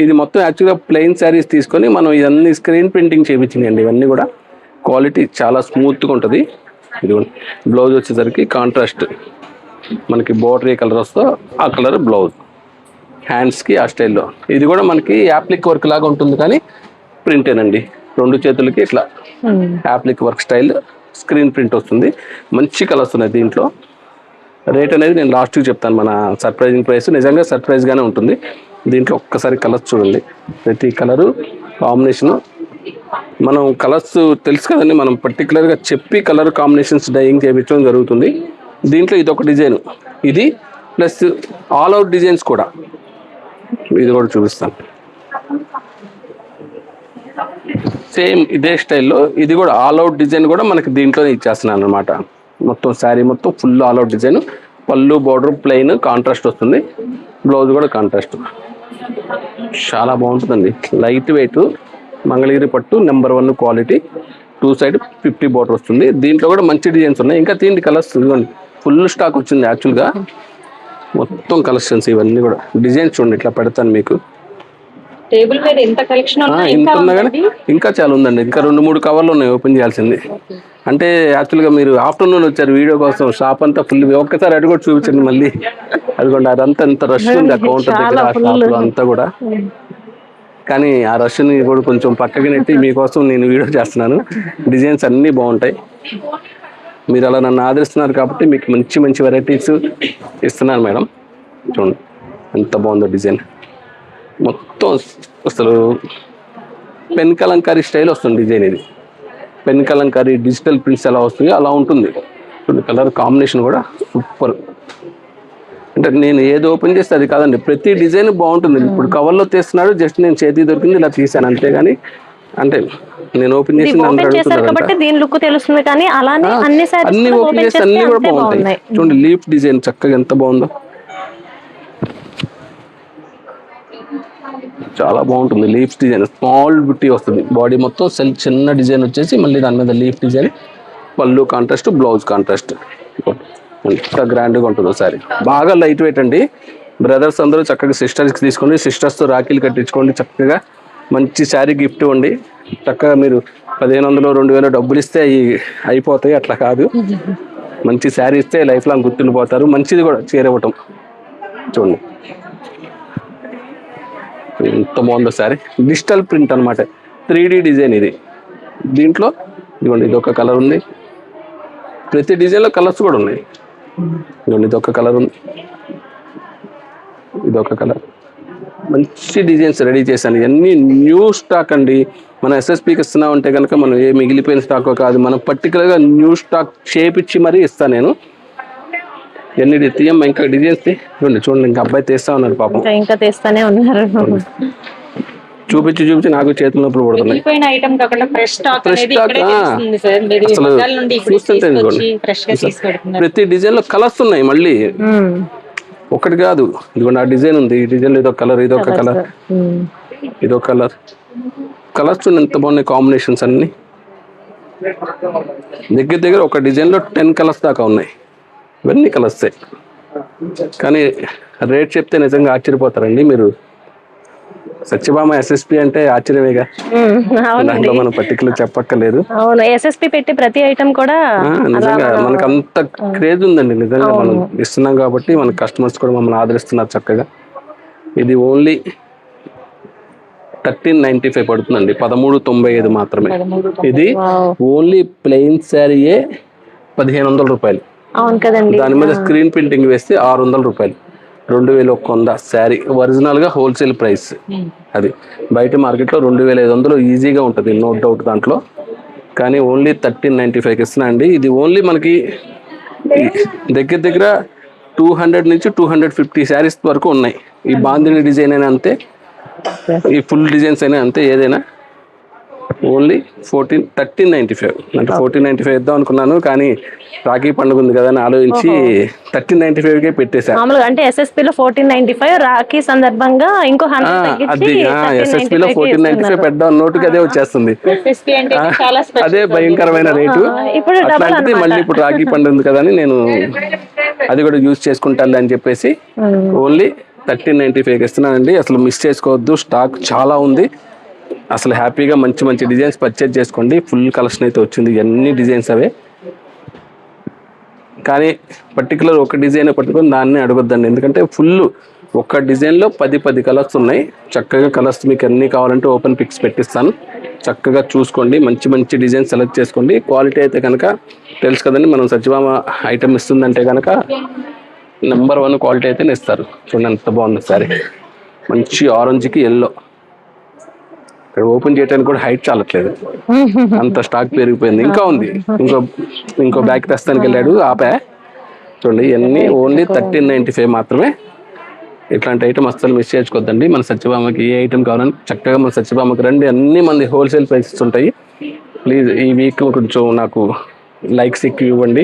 ఇది మొత్తం యాక్చువల్గా ప్లెయిన్ శారీస్ తీసుకొని మనం ఇవన్నీ స్క్రీన్ ప్రింటింగ్ చేయించిందండి. ఇవన్నీ కూడా క్వాలిటీ చాలా స్మూత్గా ఉంటుంది. ఇది బ్లౌజ్ వచ్చేసరికి కాంట్రాస్ట్ మనకి బోర్డర్ ఏ కలర్ వస్తుందో ఆ కలర్ బ్లౌజ్, హ్యాండ్స్కి ఆ స్టైల్లో. ఇది కూడా మనకి యాప్లిక్ వర్క్ లాగా ఉంటుంది కానీ ప్రింటేనండి. 2 చేతులకి ఇట్లా appliqué work style screen print వస్తుంది. మంచి కలర్స్ ఉన్నాయి దీంట్లో. రేట్ అనేది నేను లాస్ట్కి చెప్తాను. మన సర్ప్రైజింగ్ ప్రైస్ నిజంగా సర్ప్రైజ్గానే ఉంటుంది. దీంట్లో ఒక్కసారి కలర్స్ చూడండి. ప్రతి కలరు కాంబినేషను మనం కలర్స్ తెలుసు కదండి, మనం పర్టికులర్గా చెప్పి కలర్ కాంబినేషన్స్ డైయింగ్ చేయించడం జరుగుతుంది. దీంట్లో ఇది ఒక డిజైన్, ఇది ప్లస్ ఆల్ అవుట్ డిజైన్స్ కూడా, ఇది కూడా చూపిస్తాను. సేమ్ ఇదే స్టైల్లో ఇది కూడా ఆల్ అవుట్ డిజైన్ కూడా మనకి దీంట్లోనే ఇచ్చేస్తున్నాను అనమాట. మొత్తం శారీ మొత్తం ఫుల్ ఆల్ అవుట్ డిజైన్. పళ్ళు బోర్డర్ ప్లెయిన్ కాంట్రాస్ట్ వస్తుంది, బ్లౌజ్ కూడా కాంట్రాస్ట్. చాలా బాగుంటుందండి. లైట్ వెయిట్ మంగళగిరి పట్టు నెంబర్ 1 క్వాలిటీ. 2 సైడ్ 50 బోర్డర్ వస్తుంది. దీంట్లో కూడా మంచి డిజైన్స్ ఉన్నాయి. ఇంకా తీండి కలర్స్ ఇవ్వండి, ఫుల్ స్టాక్ వచ్చింది యాక్చువల్గా. మొత్తం కలెక్షన్స్ ఇవన్నీ కూడా డిజైన్స్ చూడండి, ఇట్లా పెడతాను మీకు.
టేబుల్ మీద ఎంత కలెక్షన్
ఇంత ఉన్నా కానీ ఇంకా చాలా ఉందండి. ఇంకా 2-3 కవర్లు ఉన్నాయి ఓపెన్ చేయాల్సింది. అంటే యాక్చువల్గా మీరు ఆఫ్టర్నూన్ వచ్చారు వీడియో కోసం, షాప్ అంతా ఫుల్. ఒక్కసారి అటు కూడా చూపించండి మళ్ళీ. అదిగోండి అదంతా ఎంత రష్ ఉంది ఆ కౌంటర్ దగ్గర, ఆ షాప్లో అంతా కూడా. కానీ ఆ రష్ని కూడా కొంచెం పక్కకి నెట్టి మీకోసం నేను వీడియో చేస్తున్నాను. డిజైన్స్ అన్నీ బాగుంటాయి. మీరు అలా నన్ను ఆదరిస్తున్నారు కాబట్టి మీకు మంచి మంచి వెరైటీస్ ఇస్తున్నాను మేడం. చూడండి ఎంత బాగుందో డిజైన్. మొత్తం అసలు పెన్ కలంకారీ స్టైల్ వస్తుంది డిజైన్. ఇది పెన్ కలంకారీ డిజిటల్ ప్రింట్స్ ఎలా వస్తుంది అలా ఉంటుంది. చూడండి కలర్ కాంబినేషన్ కూడా సూపర్. అంటే నేను ఏది ఓపెన్ చేస్తే అది కాదండి, ప్రతి డిజైన్ బాగుంటుంది. ఇప్పుడు కవర్లో తీస్తున్నాడు, జస్ట్ నేను చేతికి దొరికింది ఇలా తీసాను అంతేగాని, అంటే నేను ఓపెన్ చేసి
దీని లుక్ తెలుస్తుంది కానీ అలానే
అన్ని ఓపెన్ చేస్తే అన్ని కూడా బాగుంటాయి. చూడండి లీఫ్ డిజైన్ చక్కగా ఎంత బాగుందో, చాలా బాగుంటుంది. లీఫ్ డిజైన్ స్మాల్ బుట్టి వస్తుంది, బాడీ మొత్తం చిన్న డిజైన్ వచ్చేసి మళ్ళీ దాని మీద లీఫ్ డిజైన్, పళ్ళు కాంట్రాస్ట్, బ్లౌజ్ కాంట్రాస్ట్. ఎంత గ్రాండ్గా ఉంటుంది ఒకసారి. బాగా లైట్ వెయిట్ అండి. బ్రదర్స్ అందరూ చక్కగా సిస్టర్స్కి తీసుకోండి, సిస్టర్స్తో రాఖీలు కట్టించుకోండి. చక్కగా మంచి శారీ గిఫ్ట్ ఇవ్వండి. చక్కగా మీరు 1500-2000 డబ్బులు ఇస్తే అవి అయిపోతాయి, అట్లా కాదు. మంచి శారీ ఇస్తే లైఫ్ లాంగ్ గుర్తుండిపోతారు. మంచిది కూడా చీర ఇవ్వటం. చూడండి ఎంత బాగుందో శారీ. డిజిటల్ ప్రింట్ అనమాట, 3D డిజైన్ ఇది. దీంట్లో ఇదిగోండి ఇదొక కలర్ ఉంది, ప్రతి డిజైన్లో కలర్స్ కూడా ఉన్నాయి. ఇదిగోండి ఇదొక కలర్ ఉంది, ఇదొక కలర్. మంచి డిజైన్స్ రెడీ చేశాను. ఇవన్నీ న్యూ స్టాక్ అండి. మన ఎస్ఎస్పికి ఇస్తున్నాం అంటే కనుక మనం ఏ మిగిలిపోయిన స్టాకో కాదు, మనం పర్టికులర్గా న్యూ స్టాక్ చేపించి మరీ ఇస్తాను నేను. ఎన్ని తీయమ్మా ఇంకా డిజైన్స్ చూడండి. ఇంకా అబ్బాయి తీస్తా ఉన్నారు పాపం,
ఇంకా తీస్తానే ఉన్నారు.
చూపించి నాకు చేతుల నొప్పులు పడుతున్నాయి. ప్రతి డిజైన్ లో కలర్స్ ఉన్నాయి మళ్ళీ, ఒకటి కాదు. ఇదిగోండి ఆ డిజైన్ ఉంది, ఈ డిజైన్ ఇదొక కలర్, ఇదొక కలర్, ఇదొక కలర్. కలర్స్ ఎంత బాగున్నాయి కాంబినేషన్స్ అన్ని. దగ్గర ఒక డిజైన్ లో 10 కలర్స్ దాకా ఉన్నాయి. ఇవన్నీ కలర్సే కానీ రేట్ చెప్తే నిజంగా ఆశ్చర్యపోతారండి మీరు. సత్యభామ ఎస్ఎస్పి అంటే ఆశ్చర్యమేగా, దాంట్లో మనం పర్టికులర్ చెప్పక్కర్లేదు.
ఎస్ఎస్పి పెట్టి ప్రతి ఐటమ్ కూడా
నిజంగా మనకు అంత క్రేజ్ ఉందండి. నిజంగా మనం ఇస్తున్నాం కాబట్టి మన కస్టమర్స్ కూడా మమ్మల్ని ఆదరిస్తున్నారు చక్కగా. ఇది ఓన్లీ 1395 పడుతుందండి, 1395 మాత్రమే. ఇది ఓన్లీ ప్లెయిన్ శారీయే 1500 రూపాయలు.
అవును కదండి.
దాని మీద స్క్రీన్ ప్రింటింగ్ వేస్తే 600 రూపాయలు. 2100 శారీ ఒరిజినల్గా హోల్సేల్ ప్రైస్. అది బయట మార్కెట్లో 2500 ఈజీగా ఉంటుంది, నో డౌట్ దాంట్లో. కానీ ఓన్లీ 1395కి ఇస్తున్నా అండి. ఇది ఓన్లీ మనకి దగ్గర 200 నుంచి 250 శారీస్ వరకు ఉన్నాయి. ఈ బాందిని డిజైన్ అయినా అంతే, ఈ ఫుల్ డిజైన్స్ అయినా అంతే. ఏదైనా ఓన్లీ 1395. అంటే 1495 ఇద్దాం అనుకున్నాను, కానీ రాఖీ పండుగ ఉంది కదా అని ఆలోచించి 1395కే పెట్టేశాను.
అంటే ఎస్ఎస్పీలో 1495, రాఖీ సందర్భంగా ఇంకో 100 తగ్గించి
ఎస్ఎస్పీలో 1495 పెద్దాం, నోటుకి అదే వచ్చేస్తుంది. అదే భయంకరమైన రేటు. అట్లాంటిది మళ్ళీ ఇప్పుడు రాఖీ పండుగ ఉంది కదా అని నేను అది కూడా యూజ్ చేసుకుంటాను అని చెప్పేసి ఓన్లీ 1395కి ఇస్తున్నానండి. అసలు మిస్ చేసుకోవద్దు, స్టాక్ చాలా ఉంది. అసలు హ్యాపీగా మంచి డిజైన్స్ పర్చేజ్ చేసుకోండి. ఫుల్ కలెక్షన్ అయితే వచ్చింది, ఎన్ని డిజైన్స్ అవే. కానీ పర్టికులర్ ఒక డిజైన్ పట్టుకొని దాన్ని అడగొద్దండి, ఎందుకంటే ఫుల్ ఒక డిజైన్లో 10 కలర్స్ ఉన్నాయి. చక్కగా కలర్స్ మీకు అన్నీ కావాలంటే ఓపెన్ పిక్స్ పెట్టిస్తాను, చక్కగా చూసుకోండి, మంచి మంచి డిజైన్ సెలెక్ట్ చేసుకోండి. క్వాలిటీ అయితే కనుక తెలుసు కదండి, మనం సత్యభామ ఐటమ్ ఇస్తుందంటే కనుక నెంబర్ 1 క్వాలిటీ అయితేనే ఇస్తారు. చూడండి ఎంత బాగుంది సారీ, మంచి ఆరెంజ్కి ఎల్లో. ఇక్కడ ఓపెన్ చేయడానికి కూడా హైట్ చాలట్లేదు, అంత స్టాక్ పెరిగిపోయింది. ఇంకా ఉంది, ఇంకో బ్యాగ్ తెస్తానికి వెళ్ళాడు ఆపా. చూడండి ఇవన్నీ ఓన్లీ 1395 మాత్రమే. ఇట్లాంటి ఐటమ్ అస్సలు మిస్ చేసుకోవద్దండి. మన సత్యభామకి ఏ ఐటమ్ కావాలని చక్కగా మన సత్యభామకి రండి, అన్ని మంది హోల్సేల్ ప్రైసెస్ ఉంటాయి. ప్లీజ్ ఈ వీక్ కొంచెం నాకు లైక్స్ ఎక్కువ ఇవ్వండి,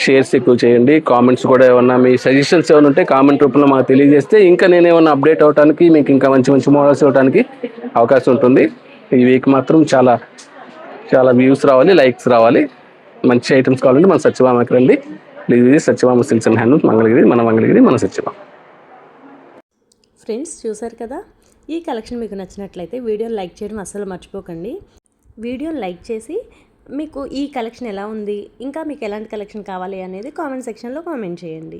షేర్స్ ఎక్కువ చేయండి, కామెంట్స్ కూడా ఏమన్నా మీ సజెషన్స్ ఏమైనా ఉంటే కామెంట్ రూపంలో మాకు తెలియజేస్తే ఇంకా నేను ఏమన్నా అప్డేట్ అవడానికి మీకు ఇంకా మంచి మంచి మోడల్స్ ఇవ్వడానికి అవకాశం ఉంటుంది. ఈ వీక్ మాత్రం చాలా చాలా వ్యూస్ రావాలి, లైక్స్ రావాలి, మంచి ఐటమ్స్ కావాలంటే మన సత్యభామకి రండి. Please Satyabhama silks and handlooms, Mangalagiri, మన సత్యభామ.
ఫ్రెండ్స్ చూసారు కదా, ఈ కలెక్షన్ మీకు నచ్చినట్లయితే వీడియోని లైక్ చేయడం అస్సలు మర్చిపోకండి. వీడియోని లైక్ చేసి మీకు ఈ కలెక్షన్ ఎలా ఉంది, ఇంకా మీకు ఎలాంటి కలెక్షన్ కావాలి అనేది కామెంట్ సెక్షన్లో కామెంట్ చేయండి.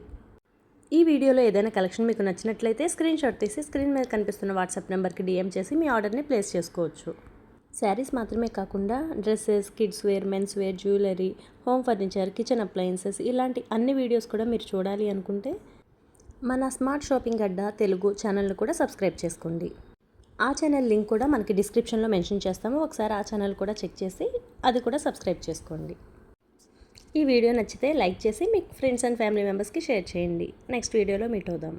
ఈ వీడియోలో ఏదైనా కలెక్షన్ మీకు నచ్చినట్లయితే స్క్రీన్ షాట్ తీసి స్క్రీన్ మీద కనిపిస్తున్న వాట్సాప్ నెంబర్కి DM చేసి మీ ఆర్డర్ని ప్లేస్ చేసుకోవచ్చు. శారీస్ మాత్రమే కాకుండా dresses, kids wear, men's wear, jewellery, home furniture, kitchen appliances ఇలాంటి అన్ని వీడియోస్ కూడా మీరు చూడాలి అనుకుంటే మన స్మార్ట్ షాపింగ్ అడ్డా తెలుగు ఛానల్ని కూడా సబ్స్క్రైబ్ చేసుకోండి. ఆ ఛానల్ లింక్ కూడా మనకి డిస్క్రిప్షన్లో మెన్షన్ చేస్తాము, ఒకసారి ఆ ఛానల్ కూడా చెక్ చేసి అది కూడా సబ్స్క్రైబ్ చేసుకోండి. ఈ వీడియో నచ్చితే లైక్ చేసి మీ ఫ్రెండ్స్ అండ్ ఫ్యామిలీ మెంబర్స్కి షేర్ చేయండి. నెక్స్ట్ వీడియోలో మీట్ అవుదాం.